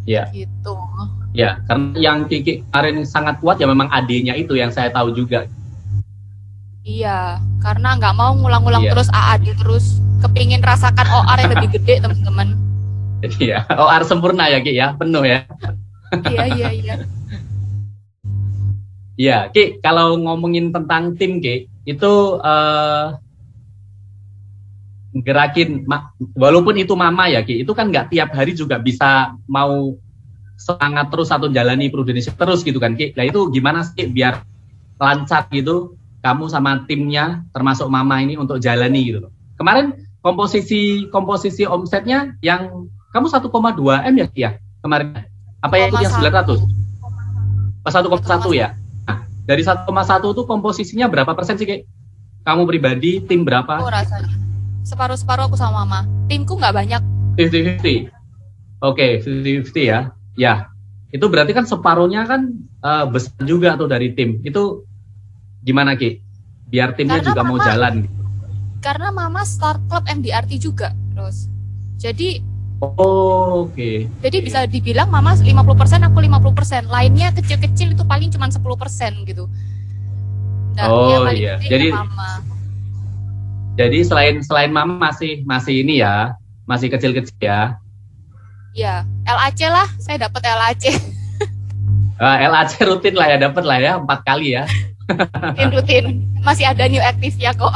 S2: Iya.
S3: Gitu.
S2: Ya, karena yang Kiki kemarin sangat kuat ya memang AD-nya itu yang saya tahu juga.
S3: Iya, karena nggak mau ngulang-ngulang terus AAD terus, kepingin rasakan OR yang lebih gede teman-teman.
S2: Iya, OR sempurna ya Ki ya, penuh ya.
S3: Iya.
S2: Iya, Ki, kalau ngomongin tentang tim Ki, itu gerakin, walaupun itu mama ya Ki, itu kan nggak tiap hari juga bisa mau semangat terus atau jalani Prudensial terus gitu kan Ki. Nah itu gimana sih biar lancar gitu kamu sama timnya termasuk mama ini untuk jalani gitu loh. Kemarin komposisi omsetnya yang kamu 1,2 M ya Ki ya kemarin? Apa yang 900? Pas 1,1 ya? Nah, dari 1,1 itu komposisinya berapa persen sih Ki? Kamu pribadi, tim berapa?
S3: Oh, rasanya separuh-separuh aku sama mama. Timku nggak banyak.
S2: 50-50. Oke, 50-50 ya. Ya, itu berarti kan separuhnya kan besar juga tuh dari tim. Itu gimana Ki? Biar timnya karena juga mau jalan.
S3: Karena mama start klub MDRT juga, terus. Jadi
S2: oke.
S3: Jadi bisa dibilang mama 50%, aku 50%. Lainnya kecil-kecil itu paling cuma 10% gitu.
S2: Nah, iya. Jadi
S3: mama.
S2: Jadi selain mama masih ini ya, masih kecil-kecil ya.
S3: Iya, LAC lah, saya dapat LAC.
S2: LAC rutin lah ya, dapat lah ya 4 kali ya.
S3: Rutin. Masih ada new active ya kok.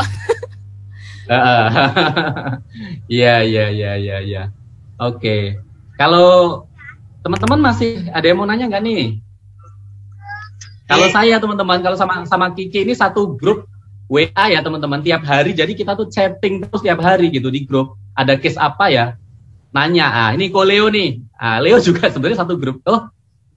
S2: Iya. Oke. Kalau teman-teman masih ada yang mau nanya nggak nih? Kalau saya teman-teman, kalau sama Kiki ini satu grup WA ya teman-teman, tiap hari. Jadi kita tuh chatting terus tiap hari gitu di grup. Ada case apa ya? Nanya. Ini kok Leo nih. Leo juga sebenarnya satu grup. Oh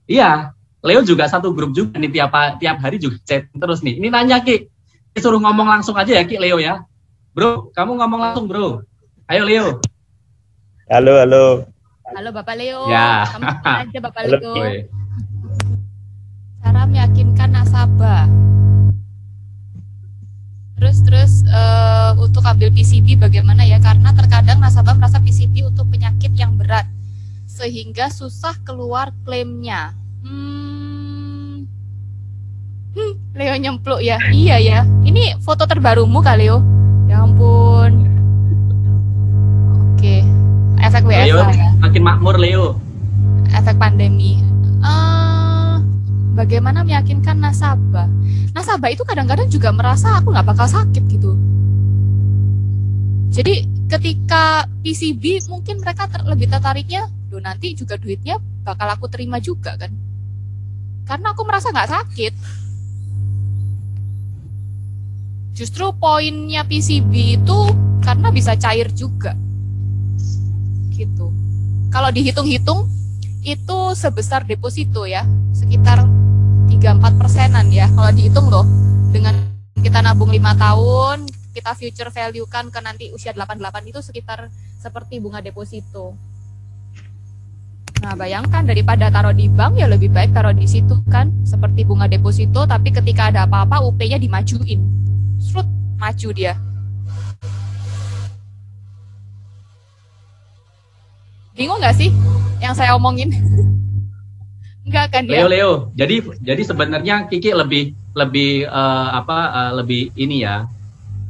S2: iya, Leo juga satu grup juga nih tiap hari juga chatting terus nih. Ini nanya Ki, disuruh ngomong langsung aja ya Ki Leo ya. Bro, kamu ngomong langsung bro. Ayo Leo.
S4: Halo.
S3: Halo Bapak Leo.
S2: Ya.
S3: Kamu aja Bapak Leo. Cara meyakinkan nasabah. Terus untuk ambil PCB bagaimana ya? Karena terkadang nasabah merasa PCB untuk penyakit yang berat sehingga susah keluar klaimnya. Leo nyempluk ya. Iya ya. Ini foto terbarumu kali Leo. Ya ampun. Oke. Efek WFH
S2: Leo,
S3: ya.
S2: makin makmur Leo.
S3: Efek pandemi. Bagaimana meyakinkan nasabah? Nasabah itu kadang-kadang juga merasa aku nggak bakal sakit gitu. Jadi ketika PCB mungkin mereka lebih tertariknya, nanti juga duitnya bakal aku terima juga kan? Karena aku merasa nggak sakit. Justru poinnya PCB itu karena bisa cair juga. Gitu. Kalau dihitung-hitung itu sebesar deposito ya, sekitar 3-4%-an ya kalau dihitung loh. Dengan kita nabung 5 tahun, kita future value kan ke nanti usia 88 itu sekitar seperti bunga deposito. Nah, bayangkan daripada taruh di bank ya lebih baik taruh di situ kan, seperti bunga deposito, tapi ketika ada apa-apa UP-nya dimajuin. Srut, maju dia. Bingung nggak sih yang saya omongin? Enggak kan dia?
S2: Leo. Jadi sebenarnya Kiki lebih ini ya,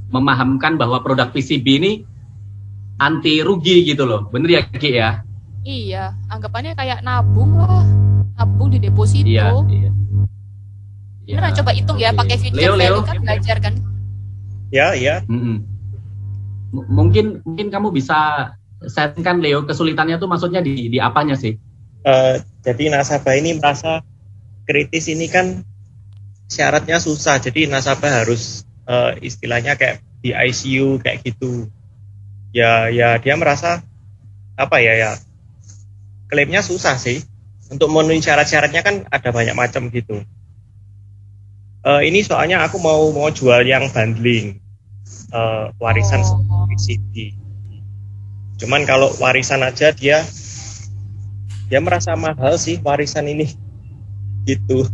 S2: memahamkan bahwa produk PCB ini anti rugi gitu loh. Bener ya Kiki ya?
S3: Iya, anggapannya kayak nabung lah. Nabung di deposito.
S2: Iya.
S3: Beneran coba hitung ya, pakai future value kan belajar kan?
S5: Iya.
S2: Mungkin kamu bisa setkan Leo, kesulitannya tuh maksudnya di apanya sih?
S5: Jadi nasabah ini merasa kritis ini kan syaratnya susah. Jadi nasabah harus istilahnya kayak di ICU kayak gitu. Ya dia merasa ya klaimnya susah sih. Untuk memenuhi syarat-syaratnya kan ada banyak macam gitu. Ini soalnya aku mau jual yang bundling warisan PCB. Cuman kalau warisan aja dia merasa mahal sih warisan ini gitu.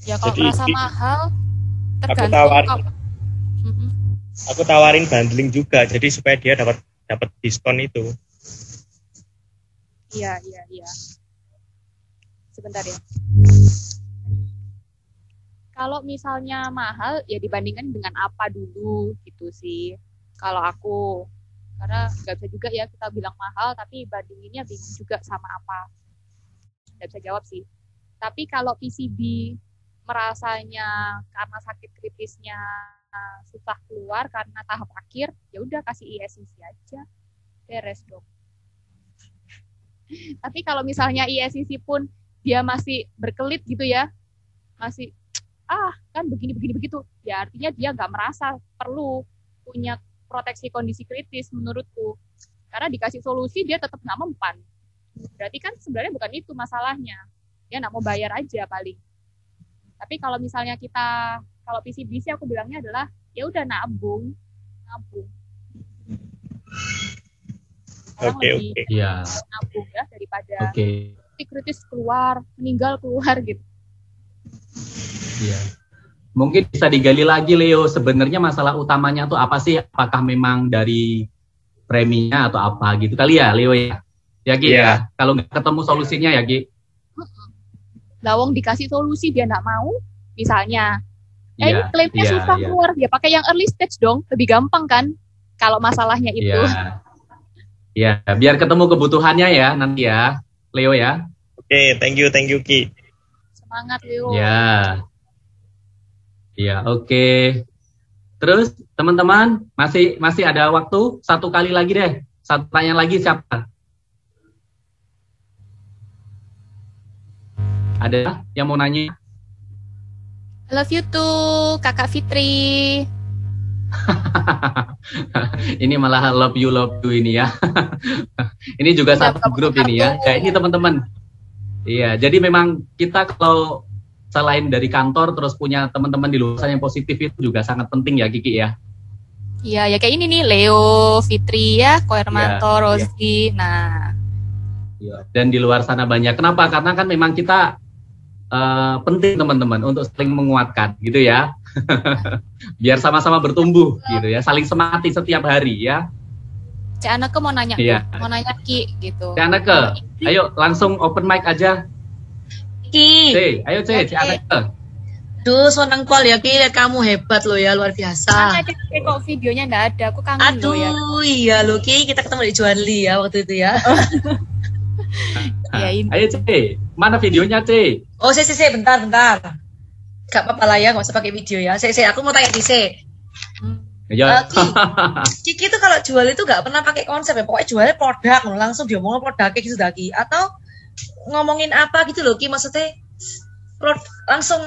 S3: Ya kalau jadi, merasa mahal tergantung
S5: aku tawarin bundling juga jadi supaya dia dapat diskon itu.
S3: Iya. Sebentar ya. Kalau misalnya mahal ya dibandingkan dengan apa dulu gitu sih. Kalau aku, karena nggak bisa juga ya kita bilang mahal tapi bandinginnya bingung juga sama apa. Nggak bisa jawab sih. Tapi kalau PCB merasanya karena sakit kritisnya susah keluar karena tahap akhir, ya udah kasih ISCC aja, beres dong. Tapi kalau misalnya ISCC pun dia masih berkelit gitu ya, masih kan begini begitu, ya artinya dia nggak merasa perlu punya proteksi kondisi kritis menurutku, karena dikasih solusi dia tetap nggak mempan. Berarti kan sebenarnya bukan itu masalahnya, dia nggak mau bayar aja paling. Tapi kalau misalnya kalau PCB sih aku bilangnya adalah ya udah nabung.
S5: Oke.
S2: Iya.
S3: Nabung ya daripada kritis meninggal keluar gitu.
S2: Iya. Mungkin bisa digali lagi Leo, sebenarnya masalah utamanya tuh apa sih? Apakah memang dari preminya atau apa gitu kali ya Leo ya? Ya Gi ya. Kalau nggak ketemu solusinya ya Gi.
S3: Lawong dikasih solusi dia nggak mau, misalnya ini klaimnya susah keluar, dia pakai yang early stage dong, lebih gampang kan kalau masalahnya itu.
S2: Iya, biar ketemu kebutuhannya ya nanti ya Leo ya.
S5: Oke, thank you Ki.
S3: Semangat Leo.
S2: Iya, oke. Terus teman-teman masih ada waktu, satu kali lagi deh, satu pertanyaan lagi siapa? Ada yang mau nanya?
S3: I love you too, Kakak Fitri.
S2: Ini malah love you ini ya. Ini juga satu grup ini ya. Kayak ini teman-teman. Iya, jadi memang kita kalau selain dari kantor terus punya teman-teman di luar sana yang positif itu juga sangat penting ya Kiki ya.
S3: Iya, ya kayak ini nih Leo, Fitri ya, Ko Hermanto, Rosi. Nah.
S2: Iya. Dan di luar sana banyak. Kenapa? Karena kan memang kita penting teman-teman untuk saling menguatkan gitu ya. Biar sama-sama bertumbuh gitu ya, saling semati setiap hari ya.
S3: Cik Aneke mau nanya, mau nanya Ki gitu.
S2: Cik Aneke, ayo langsung open mic aja.
S6: Ki.
S2: Ayo Cik Aneke.
S6: Duh, seneng pol ya Ki, lihat kamu hebat loh ya, luar biasa.
S3: Kok videonya nggak ada, aku kangen loh ya.
S6: Aduh, iya loh Ki, kita ketemu di Juanli ya waktu itu ya.
S2: Ayo Cik, mana videonya Cik?
S6: Oh, bentar. Gak apa-apa lah ya, gak usah pakai video ya. Aku mau tanya Cik. Kiki tuh kalau jual itu gak pernah pakai konsep ya, pokoknya jualnya produk, langsung diomongin produk kayak gitu Ki. Atau ngomongin apa gitu loh Ki, maksudnya langsung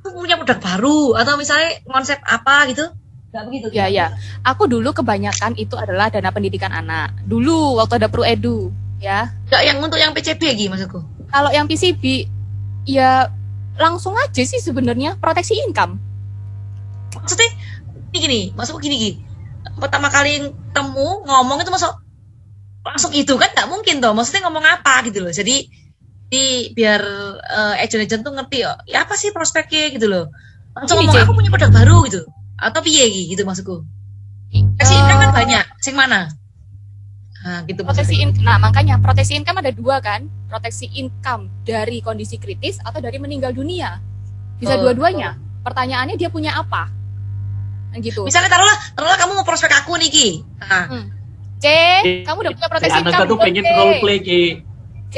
S6: punya produk baru, atau misalnya konsep apa gitu. Gak begitu Ki?
S3: Ya. Aku dulu kebanyakan itu adalah dana pendidikan anak. Dulu waktu ada Pro Edu ya.
S6: Gak yang untuk yang PCB Ki maksudku.
S3: Kalau yang PCB ya langsung aja sih sebenarnya proteksi income.
S6: Maksudnya gini, maksudku gini. Pertama kali temu ngomong itu masuk langsung itu kan nggak mungkin toh, maksudnya ngomong apa gitu loh. Jadi biar agent-agent tuh ngerti ya apa sih prospeknya gitu loh. Langsung ngomong aku punya produk baru gitu atau piye gitu maksudku. Proteksi income kan banyak, sing mana? Nah, gitu
S3: nah makanya proteksi income ada 2 kan, proteksi income dari kondisi kritis atau dari meninggal dunia, bisa dua-duanya. Pertanyaannya dia punya apa, gitu.
S6: Misalnya taruhlah kamu mau prospek aku nih Ki. Nah.
S3: C, kamu udah punya proteksi income.
S2: Anak tuh pengen role play Ki.
S3: C,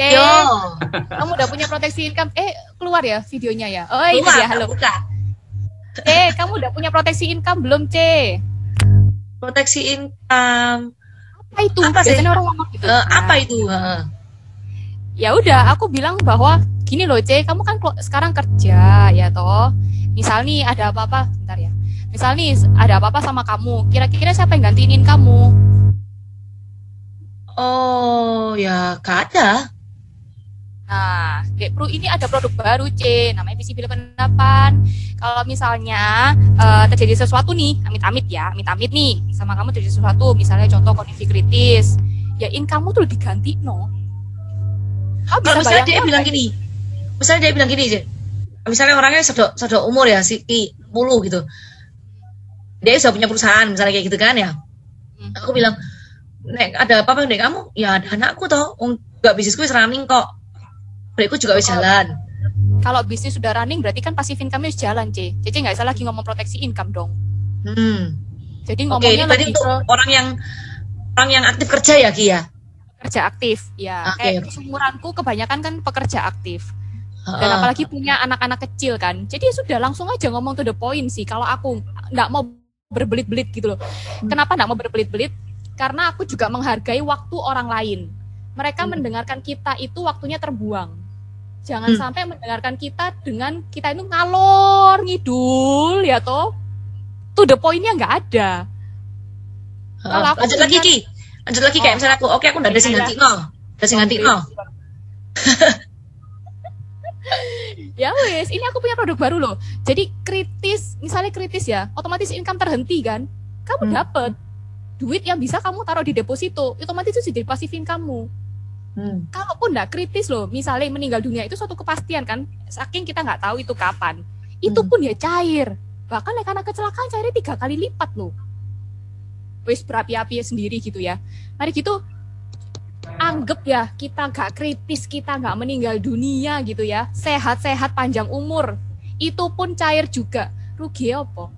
S3: kamu udah punya proteksi income. Keluar ya videonya ya. Oh itu ya, halo. C, kamu udah punya proteksi income belum C?
S6: Proteksi income.
S3: Apa itu? Biasanya orang ngomong gitu.
S6: Apa itu?
S3: Ya udah, aku bilang bahwa gini loh C, kamu kan sekarang kerja ya toh. Misal nih ada apa-apa, bentar ya. Misal nih ada apa-apa sama kamu, kira-kira siapa yang gantiin kamu?
S6: Oh ya gak ada.
S3: Nah, Pro ini ada produk baru C, namanya PCB 88. Kalau misalnya terjadi sesuatu nih, amit-amit nih, sama kamu terjadi sesuatu, misalnya contoh kondisi kritis, ya kamu tuh diganti no.
S6: Kalau misalnya dia bilang gini, C, misalnya orangnya sudah umur ya, si 10 gitu, dia sudah punya perusahaan, misalnya kayak gitu kan ya, aku bilang, Nek, ada apa-apa Nek kamu? Ya ada anakku toh, nggak bisnisku running kok. Proyekku juga bisa jalan.
S3: Kalau bisnis sudah running berarti kan passive income-nya harus jalan, C. Cece nggak salah lagi ngomong proteksi income dong. Jadi ngomongnya
S6: lebih untuk orang yang aktif kerja ya, Ki ya.
S3: Pekerja aktif, ya. Kayak seumuranku kebanyakan kan pekerja aktif. Dan apalagi punya anak-anak kecil kan. Jadi sudah langsung aja ngomong to the point sih. Kalau aku nggak mau berbelit-belit gitu loh. Kenapa nggak mau berbelit-belit? Karena aku juga menghargai waktu orang lain. Mereka mendengarkan kita itu waktunya terbuang. Jangan sampai mendengarkan kita dengan kita itu ngalor ngidul ya toh. To the point-nya nggak ada.
S6: Lanjut lagi Ki. Kayak misalnya aku udah ada sing ganti no.
S3: Ya wes, ini aku punya produk baru loh. Jadi misalnya kritis ya, otomatis income terhenti kan. Kamu dapat duit yang bisa kamu taruh di deposito, otomatis itu jadi passive income-kamu. Kalaupun nggak kritis loh, misalnya meninggal dunia itu suatu kepastian kan, saking kita nggak tahu itu kapan, itu pun ya cair. Bahkan karena kecelakaan cairnya 3 kali lipat loh. Wes berapi-api sendiri gitu ya. Mari gitu, anggap ya kita nggak kritis, kita nggak meninggal dunia gitu ya, sehat-sehat panjang umur, itu pun cair juga. Rugi apa?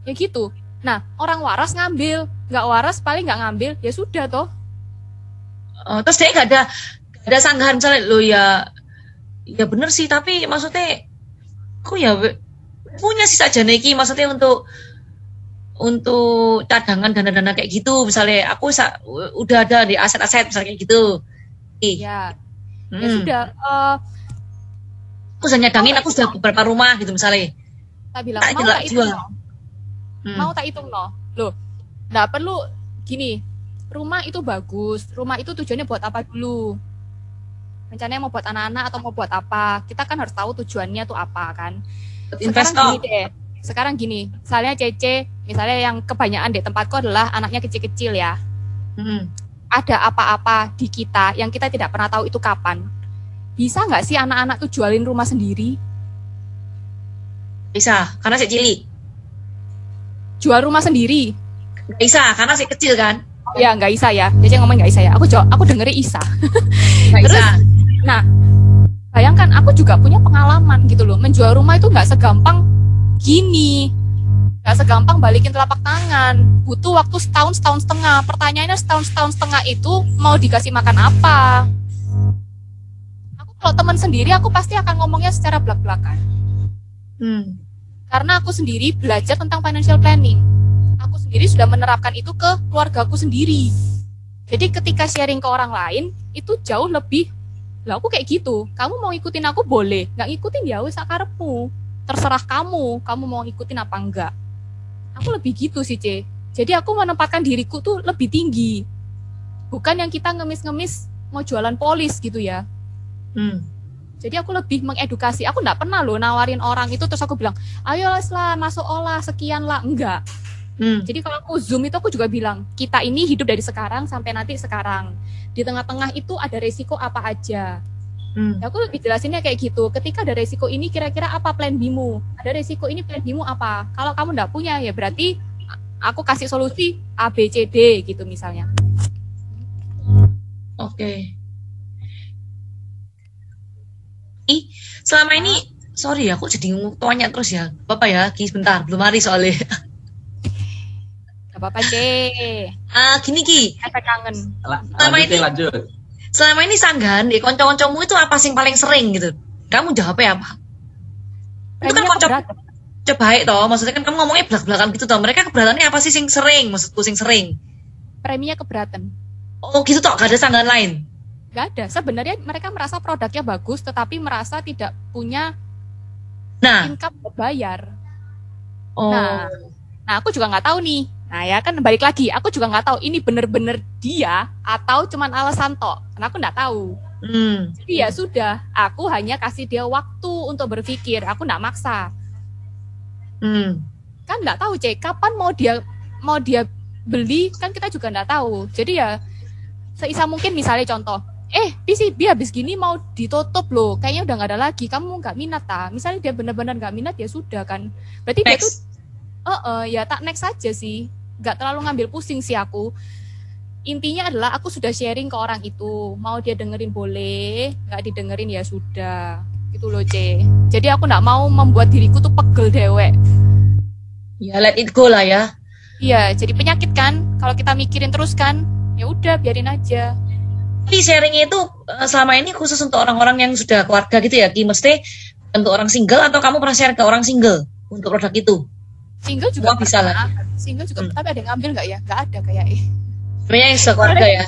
S3: Ya gitu. Nah, orang waras ngambil, nggak waras paling nggak ngambil, ya sudah toh.
S6: Terus dia nggak ada sanggahan misalnya lo ya bener sih, tapi maksudnya aku ya punya sisa janeki, maksudnya untuk cadangan dana-dana kayak gitu, misalnya aku udah ada di aset-aset misalnya kayak gitu.
S3: Ya sudah.
S6: Aku sudah nyadangin, aku sudah beberapa rumah gitu misalnya.
S3: Tak bilang mau tak hitung no. Loh, nggak perlu gini. Rumah itu bagus. Rumah itu tujuannya buat apa dulu? Rencananya mau buat anak-anak atau mau buat apa? Kita kan harus tahu tujuannya tuh apa kan. Sekarang gini, misalnya Cece, misalnya yang kebanyakan di tempatku adalah anaknya kecil-kecil ya. Ada apa-apa di kita yang kita tidak pernah tahu itu kapan. Bisa nggak sih anak-anak tuh jualin rumah sendiri?
S6: Bisa, karena si cilik.
S3: Jual rumah sendiri?
S6: Nggak bisa, karena si kecil kan?
S3: Ya nggak bisa ya, Cece ngomong nggak bisa ya. Aku dengerin Isa. Terus, nah, bayangkan aku juga punya pengalaman gitu loh. Menjual rumah itu nggak segampang gini, nggak segampang balikin telapak tangan. Butuh waktu setahun setengah. Pertanyaannya setahun setengah itu mau dikasih makan apa? Aku kalau teman sendiri aku pasti akan ngomongnya secara belak-belakan. Karena aku sendiri belajar tentang financial planning. Aku sendiri sudah menerapkan itu ke keluargaku sendiri. Jadi ketika sharing ke orang lain, itu jauh lebih, lah aku kayak gitu. Kamu mau ikutin aku boleh, nggak ngikutin ya wis sakarepmu. Terserah kamu mau ngikutin apa enggak. Aku lebih gitu sih, C. Jadi aku menempatkan diriku tuh lebih tinggi. Bukan yang kita ngemis-ngemis mau jualan polis gitu ya. Jadi aku lebih mengedukasi. Aku nggak pernah loh nawarin orang itu terus aku bilang, ayo lah masuk olah sekian lah. Enggak. Jadi kalau aku Zoom itu aku juga bilang, kita ini hidup dari sekarang sampai nanti sekarang. Di tengah-tengah itu ada resiko apa aja. Ya, aku lebih jelasinnya kayak gitu. Ketika ada resiko ini, kira-kira apa plan B-mu? Ada resiko ini, plan B-mu apa? Kalau kamu nggak punya, ya berarti aku kasih solusi A, B, C, D gitu misalnya.
S6: Oke. Selama ini, sorry aku jadi tanya terus ya. Bapak ya, Ki sebentar, belum hari soalnya.
S3: Gak apa-apa, C.
S6: Gini Ki.
S3: Efek kangen.
S2: Lanjut.
S6: Selama ini sanggahan di konco-koncomu itu apa sih yang paling sering gitu? Kamu jawabnya apa? Itu kan konco baik toh, maksudnya kan kamu ngomongnya belak-belakan gitu toh. Mereka keberatannya apa sih sing sering? Maksudku sing sering.
S3: Preminya keberatan.
S6: Oh gitu toh, gak ada sanggahan lain?
S3: Gak ada. Sebenarnya mereka merasa produknya bagus, tetapi merasa tidak punya income bayar. Nah, aku juga nggak tahu nih. Nah ya kan balik lagi, aku juga nggak tahu ini bener-bener dia atau cuman alasan tok, karena aku nggak tahu. Jadi ya sudah, aku hanya kasih dia waktu untuk berpikir, aku nggak maksa. Kan nggak tahu Cek, kapan mau dia beli, kan kita juga nggak tahu. Jadi ya seisa mungkin misalnya contoh, dia habis gini mau ditutup loh, kayaknya udah nggak ada lagi, kamu nggak minat ta? Misalnya dia benar-benar nggak minat ya sudah kan, berarti next. Dia tuh ya tak next saja sih, nggak terlalu ngambil pusing sih aku. Intinya adalah aku sudah sharing ke orang itu, mau dia dengerin boleh, nggak didengerin ya sudah, gitu loh C. Jadi aku nggak mau membuat diriku tuh pegel dewek.
S6: Ya let it go lah ya.
S3: Iya, jadi penyakit kan, kalau kita mikirin terus kan, ya udah biarin aja.
S6: Tapi sharingnya itu selama ini khusus untuk orang-orang yang sudah keluarga gitu ya, Ki? Mesti untuk orang single atau kamu pernah share ke orang single untuk produk itu?
S3: Single juga
S6: bisa lah.
S3: Single juga, tapi ada yang ngambil nggak ya? Nggak ada kayaknya.
S6: Sebenarnya yang sekeluarga ya.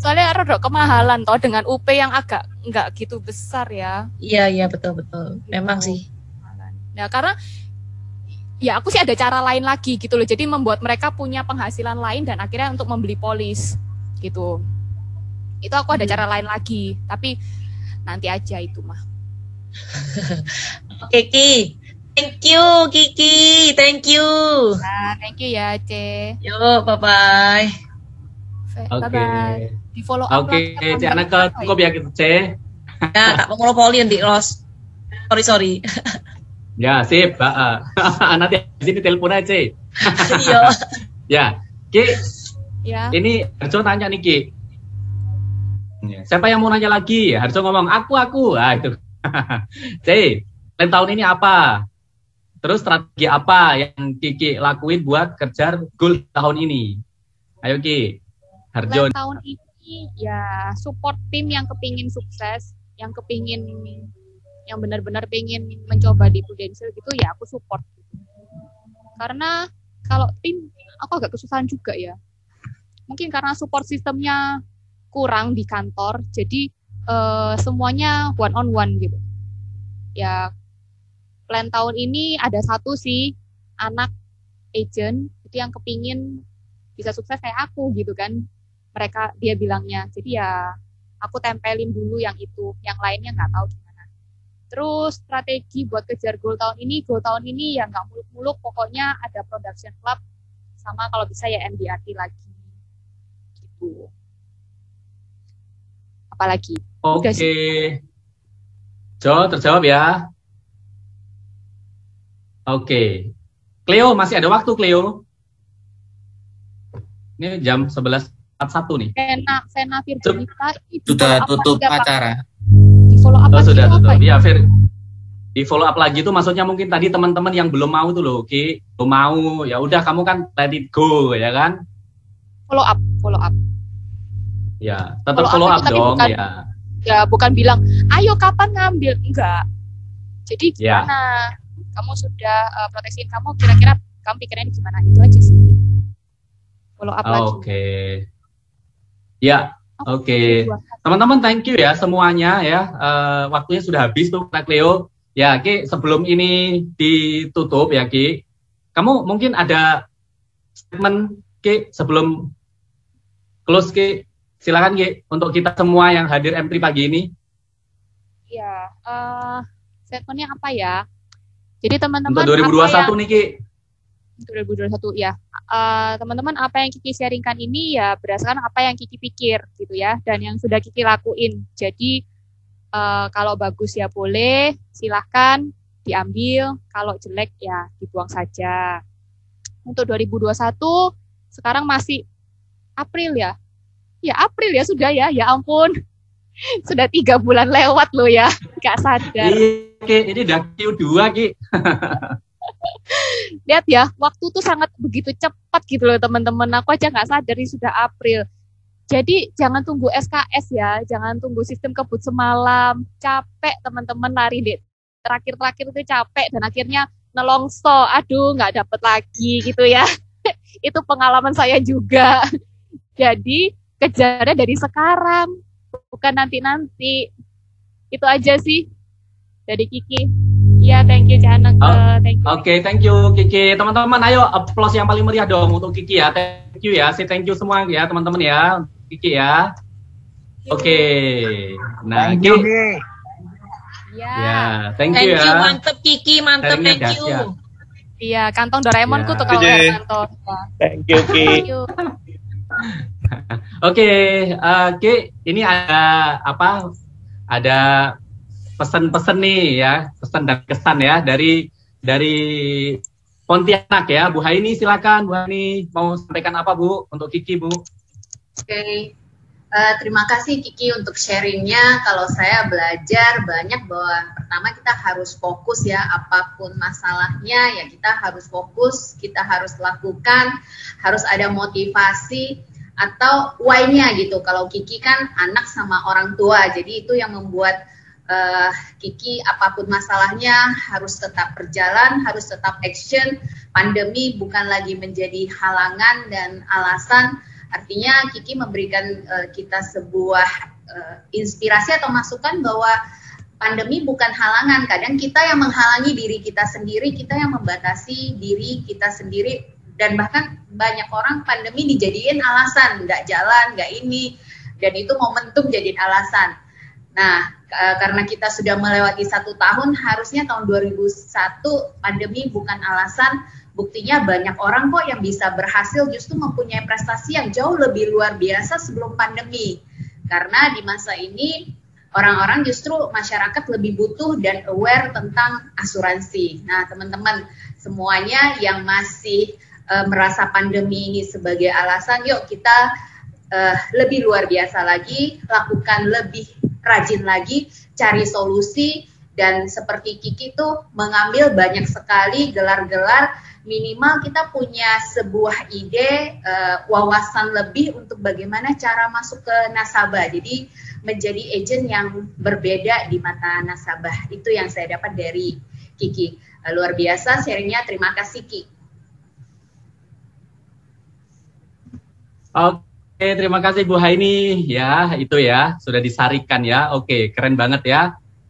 S3: Soalnya rodok kemahalan toh dengan UP yang agak nggak gitu besar ya.
S6: Iya betul. Memang sih.
S3: Nah karena ya aku sih ada cara lain lagi gitu loh. Jadi membuat mereka punya penghasilan lain dan akhirnya untuk membeli polis gitu. Itu aku ada cara lain lagi. Tapi nanti aja itu mah.
S6: Oke Ki. Thank you, Kiki. Thank you.
S3: Nah, thank you ya, C.
S6: Yuk, bye-bye.
S3: Bye-bye. Di follow up.
S2: Oke, C. Anak cukup ya gitu, C.
S6: Ya, tak monopoli di Ros. Sorry.
S2: Ya, sip. Nanti di sini telepon aja, C.
S6: Iya.
S2: Ya, Ki.
S3: Ya.
S2: Ini Harjo nanya nih, Ki. Siapa yang mau nanya lagi? Harjo ngomong, aku. Ah, itu. C, tahun ini apa? Terus strategi apa yang Kiki lakuin buat kejar goal tahun ini? Ayo Ki, Harjo.
S3: Tahun ini ya support tim yang kepingin sukses, yang benar-benar pengen mencoba di Prudential gitu ya aku support. Karena kalau tim aku agak kesusahan juga ya. Mungkin karena support sistemnya kurang di kantor, jadi semuanya one on one gitu. Ya plan tahun ini ada satu sih anak agent itu yang kepingin bisa sukses kayak aku gitu kan, dia bilangnya. Jadi ya aku tempelin dulu yang itu, yang lainnya nggak tahu gimana. Terus strategi buat kejar goal tahun ini ya nggak muluk-muluk, pokoknya ada production club sama kalau bisa ya MDRT lagi gitu. Apalagi?
S2: Oke. Jo, terjawab ya. Oke. Cleo, masih ada waktu, Cleo. Ini jam 11.41 nih.
S3: Vena Virginita
S7: sudah tutup acara.
S3: Di follow up
S2: sudah tutup. Iya, di follow up lagi itu maksudnya mungkin tadi teman-teman yang belum mau tuh loh, Ki. Belum mau. Ya udah kamu kan let it go, ya kan?
S3: Follow up.
S2: Ya, tetap follow up dong,
S3: bukan,
S2: ya.
S3: Ya, bukan bilang, "Ayo kapan ngambil?" Enggak. Jadi gimana? Ya. Kamu sudah proteksiin kamu, kira-kira kamu pikirnya gimana? Itu aja sih. Follow up lagi.
S2: Oke. Ya, oke. Teman-teman, thank you ya semuanya ya. Waktunya sudah habis tuh, Kak Cleo. Ya, Ki, sebelum ini ditutup ya, Ki. Kamu mungkin ada statement, Ki, sebelum close, Ki. Silakan, Ki, untuk kita semua yang hadir M3 pagi ini.
S3: Ya, statementnya apa ya? Jadi teman-teman
S2: untuk 2021 nih, Ki.
S3: Untuk 2021 ya. Teman-teman, apa yang Kiki sharingkan ini ya berdasarkan apa yang Kiki pikir gitu ya, dan yang sudah Kiki lakuin. Jadi kalau bagus ya boleh, silahkan diambil. Kalau jelek ya dibuang saja. Untuk 2021 sekarang masih April ya. Ya April ya sudah ya. Ya ampun. Sudah 3 bulan lewat loh ya. Gak sadar.
S2: Ini udah Q2 Ki.
S3: Lihat ya, waktu tuh sangat begitu cepat gitu loh teman-teman. Aku aja nggak sadar ini sudah April. Jadi jangan tunggu SKS ya, jangan tunggu sistem kebut semalam. Capek teman-teman lari deh. Terakhir-terakhir itu capek dan akhirnya nelongso. Aduh, nggak dapet lagi gitu ya. Itu pengalaman saya juga. Jadi kejarnya dari sekarang, bukan nanti-nanti. Itu aja sih dari Kiki. Ya, thank you Canak. Thank you.
S2: Oke, thank you Kiki. Teman-teman, ayo applause yang paling meriah dong untuk Kiki ya. Thank you ya. Say thank you semua ya teman-teman ya. Kiki ya. Oke. Nah,
S4: thank you, Ki.
S2: Ya, thank you ya.
S6: Mantep Kiki, mantep, thank you.
S3: Iya, kantong Doraemonku tuh kalau kantong.
S5: Thank you Ki.
S3: Thank you.
S2: Oke, Ki, ini ada apa? Ada pesan-pesan nih ya, pesan dan kesan ya dari Pontianak ya. Bu Haini silakan, Bu Haini mau sampaikan apa Bu untuk Kiki Bu?
S8: Oke. Terima kasih Kiki untuk sharingnya. Kalau saya belajar banyak bahwa pertama kita harus fokus ya, apapun masalahnya ya kita harus fokus, kita harus lakukan, harus ada motivasi atau why-nya gitu. Kalau Kiki kan anak sama orang tua, jadi itu yang membuat Kiki apapun masalahnya harus tetap berjalan, harus tetap action. Pandemi bukan lagi menjadi halangan dan alasan. Artinya Kiki memberikan kita sebuah inspirasi atau masukan bahwa pandemi bukan halangan. Kadang kita yang menghalangi diri kita sendiri, kita yang membatasi diri kita sendiri, dan bahkan banyak orang pandemi dijadiin alasan, nggak jalan, nggak ini, dan itu momentum jadiin alasan. Nah, karena kita sudah melewati 1 tahun, harusnya tahun 2001 pandemi bukan alasan. Buktinya banyak orang kok yang bisa berhasil justru mempunyai prestasi yang jauh lebih luar biasa sebelum pandemi. Karena di masa ini orang-orang justru masyarakat lebih butuh dan aware tentang asuransi. Nah, teman-teman semuanya yang masih merasa pandemi ini sebagai alasan, yuk kita lebih luar biasa lagi, lakukan lebih rajin lagi, cari solusi, dan seperti Kiki tuh mengambil banyak sekali gelar-gelar, minimal kita punya sebuah ide, wawasan lebih untuk bagaimana cara masuk ke nasabah. Jadi menjadi agent yang berbeda di mata nasabah. Itu yang saya dapat dari Kiki. Luar biasa sharingnya, terima kasih Ki.
S2: Oke, terima kasih Bu Haini ya, itu ya sudah disarikan ya. Oke, keren banget ya.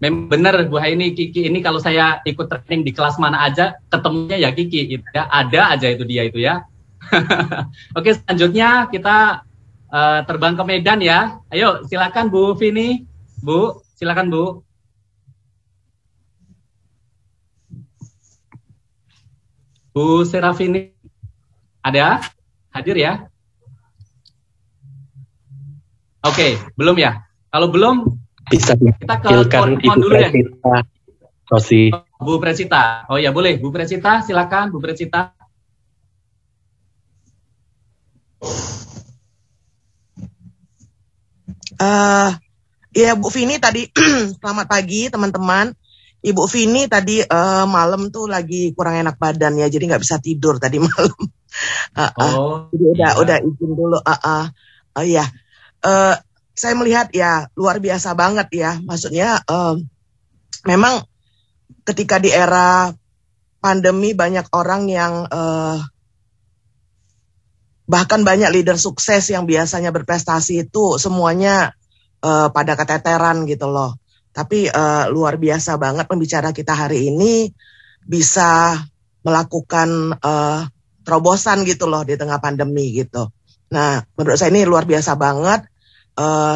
S2: Memang benar Bu Haini, Kiki ini kalau saya ikut training di kelas mana aja ketemunya ya Kiki gitu ya. Ada aja itu dia itu ya. Oke, selanjutnya kita terbang ke Medan ya. Ayo silakan Bu Vini. Bu, silakan Bu. Bu Serafini ada? Hadir ya? Oke, belum ya? Kalau belum,
S9: bisa
S2: kita ke
S9: Ibu
S2: dulu deh.
S9: Rosi.
S2: Bu Presita. Oh ya boleh, Bu Presita, silakan Bu Presita.
S10: Ya Bu Vini tadi, selamat pagi teman-teman. Ibu Vini tadi malam tuh lagi kurang enak badan ya, jadi nggak bisa tidur tadi malam. Jadi udah izin dulu. Ya. Saya melihat ya luar biasa banget ya, maksudnya memang ketika di era pandemi banyak orang yang bahkan banyak leader sukses yang biasanya berprestasi itu semuanya pada keteteran gitu loh. Tapi luar biasa banget pembicara kita hari ini bisa melakukan terobosan gitu loh di tengah pandemi gitu. Nah menurut saya ini luar biasa banget.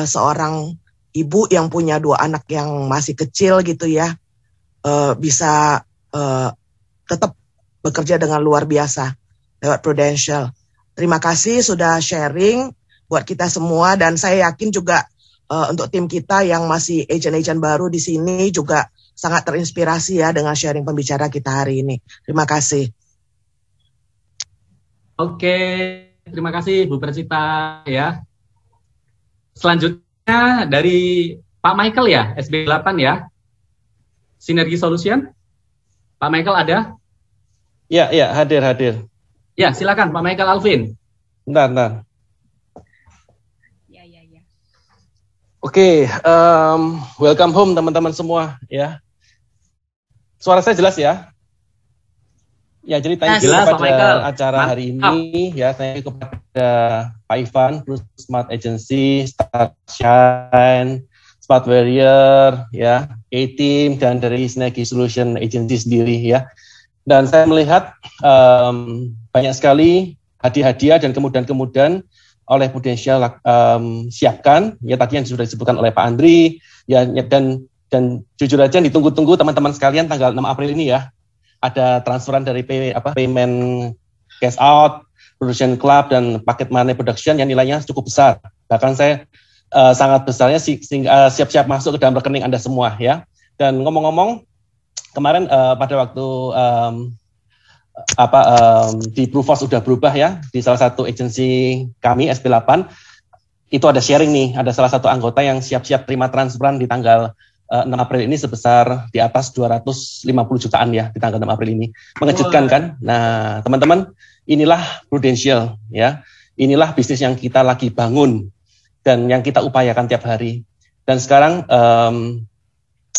S10: Seorang ibu yang punya 2 anak yang masih kecil gitu ya, bisa tetap bekerja dengan luar biasa lewat Prudential. Terima kasih sudah sharing buat kita semua, dan saya yakin juga untuk tim kita yang masih agent-agent baru di sini juga sangat terinspirasi ya dengan sharing pembicara kita hari ini. Terima kasih.
S2: Oke, terima kasih Bu Persita ya. Selanjutnya dari Pak Michael ya, SB8 ya. Sinergi Solution. Pak Michael ada?
S9: Ya, hadir.
S2: Ya, silakan Pak Michael Alvin.
S9: Bentar. Oke, welcome home teman-teman semua ya. Suara saya jelas ya? Ya, jadi thank you kepada acara hari ini ya, thank you kepada Pak Ivan, Plus Smart Agency, Start Shine, Smart Warrior, ya, A-Team, dan dari Sinergi Solution Agency sendiri ya. Dan saya melihat banyak sekali hadiah-hadiah dan kemudahan-kemudahan oleh Prudential siapkan, ya tadi yang sudah disebutkan oleh Pak Andri, ya dan jujur aja ditunggu-tunggu teman-teman sekalian tanggal 6 April ini ya. Ada transferan dari payment cash out, production club, dan paket money production yang nilainya cukup besar. Bahkan saya sangat besarnya siap-siap masuk ke dalam rekening Anda semua ya. Dan ngomong-ngomong, kemarin pada waktu di Proofos sudah berubah ya, di salah satu agensi kami SP8 itu ada sharing nih, ada salah satu anggota yang siap-siap terima transferan di tanggal 6 April ini sebesar di atas 250 jutaan ya di tanggal 6 April ini. Mengejutkan kan? Nah, teman-teman, inilah Prudential ya. Inilah bisnis yang kita lagi bangun dan yang kita upayakan tiap hari. Dan sekarang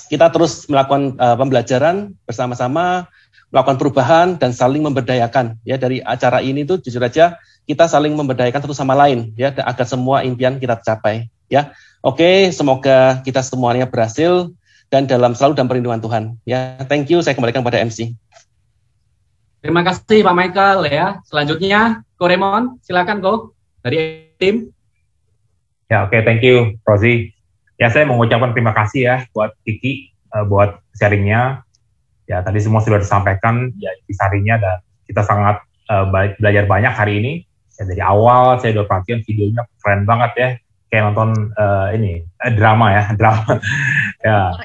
S9: kita terus melakukan pembelajaran bersama-sama, melakukan perubahan dan saling memberdayakan ya. Dari acara ini tuh jujur aja kita saling memberdayakan satu sama lain ya, agar semua impian kita capai ya. Oke, semoga kita semuanya berhasil dan selalu dalam perlindungan Tuhan ya. Thank you, saya kembalikan pada MC.
S2: Terima kasih Pak Michael ya. Selanjutnya Ko Raymond, silakan Ko dari tim.
S11: Ya, oke, thank you Rosie. Ya, saya mengucapkan terima kasih ya buat Kiki buat sharingnya. Ya, tadi semua sudah disampaikan ya intisarinya, dan kita sangat belajar banyak hari ini. Ya, dari awal saya udah perhatian videonya keren banget ya. Kayak nonton drama ya. Ya.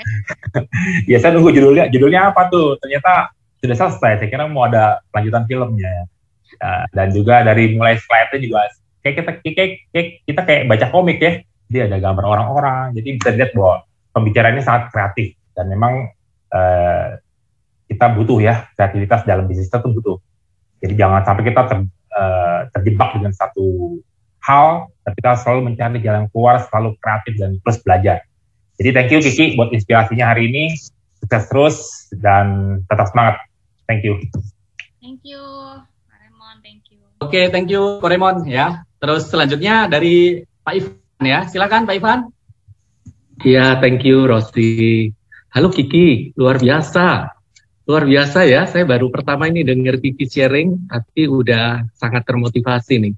S11: Ya, saya nunggu judulnya apa tuh, ternyata sudah selesai. Saya kira mau ada lanjutan filmnya ya. Dan juga dari mulai slide-nya juga kayak kita kayak baca komik ya. Jadi ada gambar orang-orang, jadi bisa lihat bahwa pembicaraannya sangat kreatif, dan memang kita butuh ya kreativitas dalam bisnis itu butuh. Jadi jangan sampai kita terjebak dengan satu hal, tapi kita selalu mencari jalan keluar, selalu kreatif dan plus belajar. Jadi thank you Kiki buat inspirasinya hari ini. Sukses terus dan tetap semangat. Thank you.
S3: Thank you, Pak Raymond. Thank you.
S2: Oke, thank you Ko Raymond ya. Terus selanjutnya dari Pak Ivan ya. Silakan Pak Ivan.
S9: Ya, thank you Rosti. Halo Kiki, luar biasa. Luar biasa ya, saya baru pertama ini dengar Kiki sharing, tapi udah sangat termotivasi nih.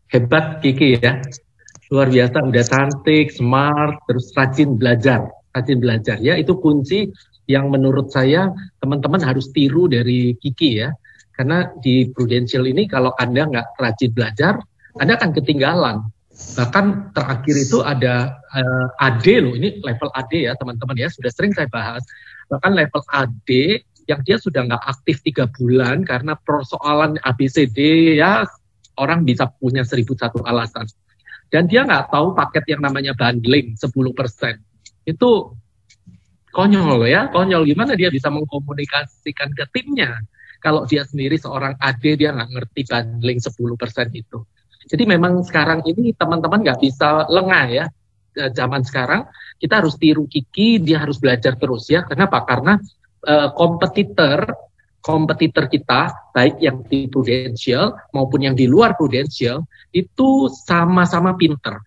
S9: Hebat Kiki ya, luar biasa, udah cantik, smart, terus rajin belajar ya, itu kunci yang menurut saya teman-teman harus tiru dari Kiki ya, karena di Prudential ini kalau Anda nggak rajin belajar, Anda akan ketinggalan. Bahkan terakhir itu ada AD loh, ini level AD ya teman-teman ya, sudah sering saya bahas, bahkan level AD yang dia sudah nggak aktif 3 bulan karena persoalan ABCD ya, orang bisa punya 1001 alasan. Dan dia nggak tahu paket yang namanya bundling 10%. Itu konyol ya, konyol. Gimana dia bisa mengkomunikasikan ke timnya kalau dia sendiri seorang AD, dia nggak ngerti bundling 10% itu. Jadi memang sekarang ini teman-teman nggak bisa lengah ya. Zaman sekarang kita harus tiru Kiki, dia harus belajar terus ya. Kenapa? Karena kompetitor kita, baik yang di Prudential maupun yang di luar Prudential, itu sama-sama pinter.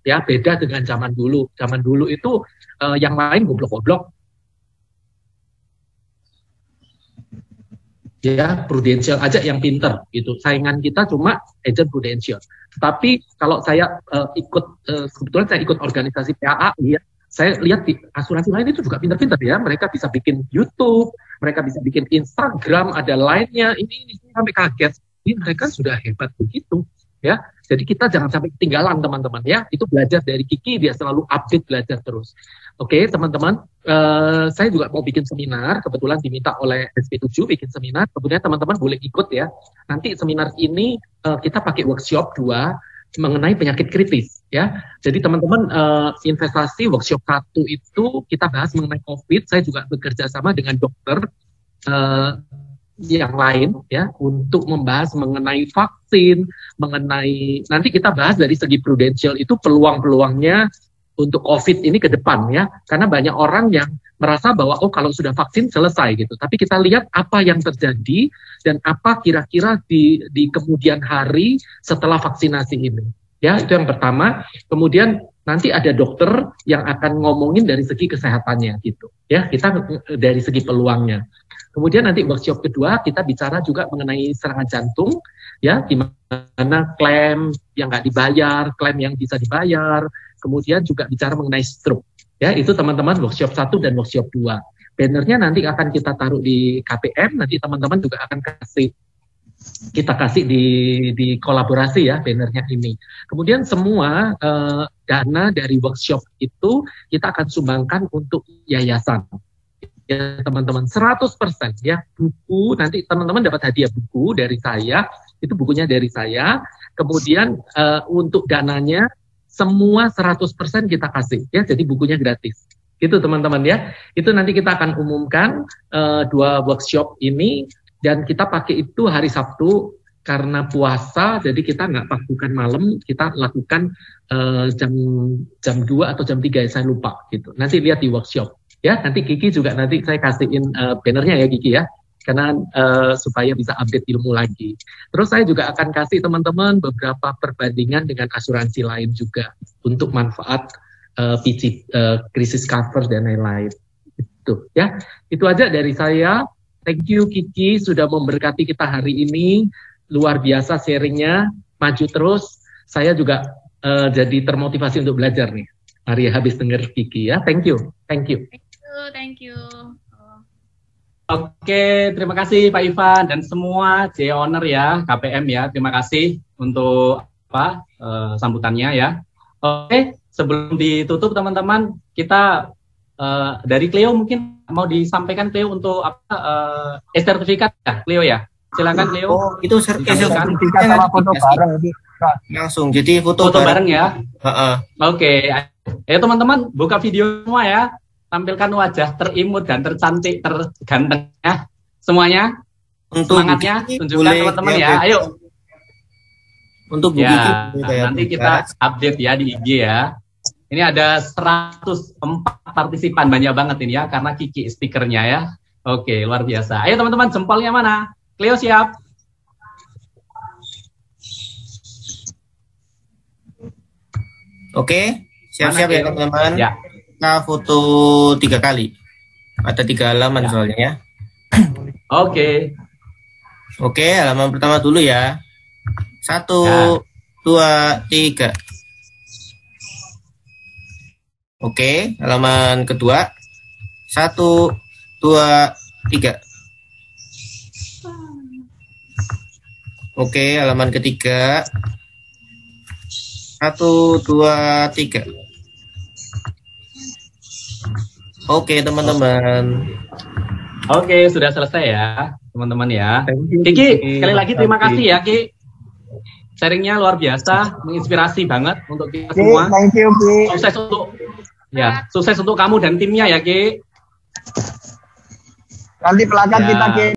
S9: Ya, beda dengan zaman dulu. Zaman dulu itu yang lain goblok-goblok. Ya, Prudential aja yang pinter gitu. Saingan kita cuma agent Prudential. Tapi kalau saya kebetulan saya ikut organisasi PAA, ya, saya lihat di asuransi lain itu juga pinter-pinter ya. Mereka bisa bikin YouTube, mereka bisa bikin Instagram, ada line-nya, ini sampai kaget. Ini mereka sudah hebat begitu, ya. Jadi kita jangan sampai ketinggalan teman-teman ya. Itu belajar dari Kiki, dia selalu update belajar terus. Oke teman-teman, saya juga mau bikin seminar, kebetulan diminta oleh SP7 bikin seminar, kemudian teman-teman boleh ikut ya. Nanti seminar ini kita pakai workshop 2 mengenai penyakit kritis ya. Jadi teman-teman investasi workshop 1 itu kita bahas mengenai COVID. Saya juga bekerja sama dengan dokter yang lain ya untuk membahas mengenai vaksin, mengenai nanti kita bahas dari segi prudensial itu peluang-peluangnya untuk COVID ini ke depan ya. Karena banyak orang yang merasa bahwa oh kalau sudah vaksin selesai gitu. Tapi kita lihat apa yang terjadi dan apa kira-kira di kemudian hari setelah vaksinasi ini. Ya, itu yang pertama. Kemudian nanti ada dokter yang akan ngomongin dari segi kesehatannya gitu. Ya, kita dari segi peluangnya. Kemudian nanti workshop kedua kita bicara juga mengenai serangan jantung, ya, gimana klaim yang nggak dibayar, klaim yang bisa dibayar. Kemudian juga bicara mengenai stroke. Ya, itu teman-teman workshop 1 dan workshop 2. Bannernya nanti akan kita taruh di KPM, nanti teman-teman juga akan kita kasih di kolaborasi ya bannernya ini. Kemudian semua dana dari workshop itu kita akan sumbangkan untuk yayasan. Ya teman-teman 100% ya, buku nanti teman-teman dapat hadiah buku dari saya, itu bukunya dari saya. Kemudian untuk dananya semua 100% kita kasih ya, jadi bukunya gratis. Gitu teman-teman ya. Itu nanti kita akan umumkan 2 workshop ini dan kita pakai itu hari Sabtu karena puasa, jadi kita nggak lakukan malam, kita lakukan jam 2 atau jam 3 ya, saya lupa gitu. Nanti lihat di workshop. Ya, nanti Kiki juga nanti saya kasihin bannernya ya Kiki ya, karena supaya bisa update ilmu lagi. Terus saya juga akan kasih teman-teman beberapa perbandingan dengan asuransi lain juga untuk manfaat krisis cover dan lain-lain. Itu ya, itu aja dari saya. Thank you Kiki sudah memberkati kita hari ini, luar biasa sharingnya, maju terus. Saya juga jadi termotivasi untuk belajar nih. Hari habis denger Kiki ya, thank you.
S12: Thank you.
S2: Oke, terima kasih Pak Ivan dan semua J-Owner ya, KPM ya. Terima kasih untuk sambutannya ya. Oke, sebelum ditutup teman-teman, kita dari Cleo mungkin mau disampaikan Cleo untuk sertifikat ya, Cleo ya. Silakan Cleo.
S7: Oh, itu sertifikat
S4: sama foto bareng
S7: langsung. Jadi foto
S2: bareng ya. Oke. Ayo teman-teman buka video semua ya. Tampilkan wajah terimut dan tercantik, terganteng ya. Semuanya.
S7: Untuk
S2: semangatnya tunjukkan teman-teman ya. Ayo.
S7: Untuk
S2: ya, nanti kita update ya di IG ya. Ini ada 104 partisipan, banyak banget ini ya karena Kiki speakernya ya. Oke, luar biasa. Ayo teman-teman, jempolnya mana? Cleo siap?
S7: Oke, siap-siap ya teman-teman.
S2: Ya.
S7: Kita foto 3 kali. Ada 3 halaman ya. Soalnya ya.
S2: Oke.
S7: Oke, halaman pertama dulu ya. 1, 2, 3. Oke, halaman kedua. 1, 2, 3. Oke, halaman ketiga. 1, 2, 3. Oke, teman-teman.
S2: Oke, sudah selesai ya, teman-teman ya. Kiki, sekali lagi terima kasih ya, Ki. Sharingnya luar biasa, menginspirasi banget untuk kita semua.
S4: Thank you, Ki.
S2: Sukses untuk kamu dan timnya ya, Ki.
S4: Nanti pelakat kita, Ki.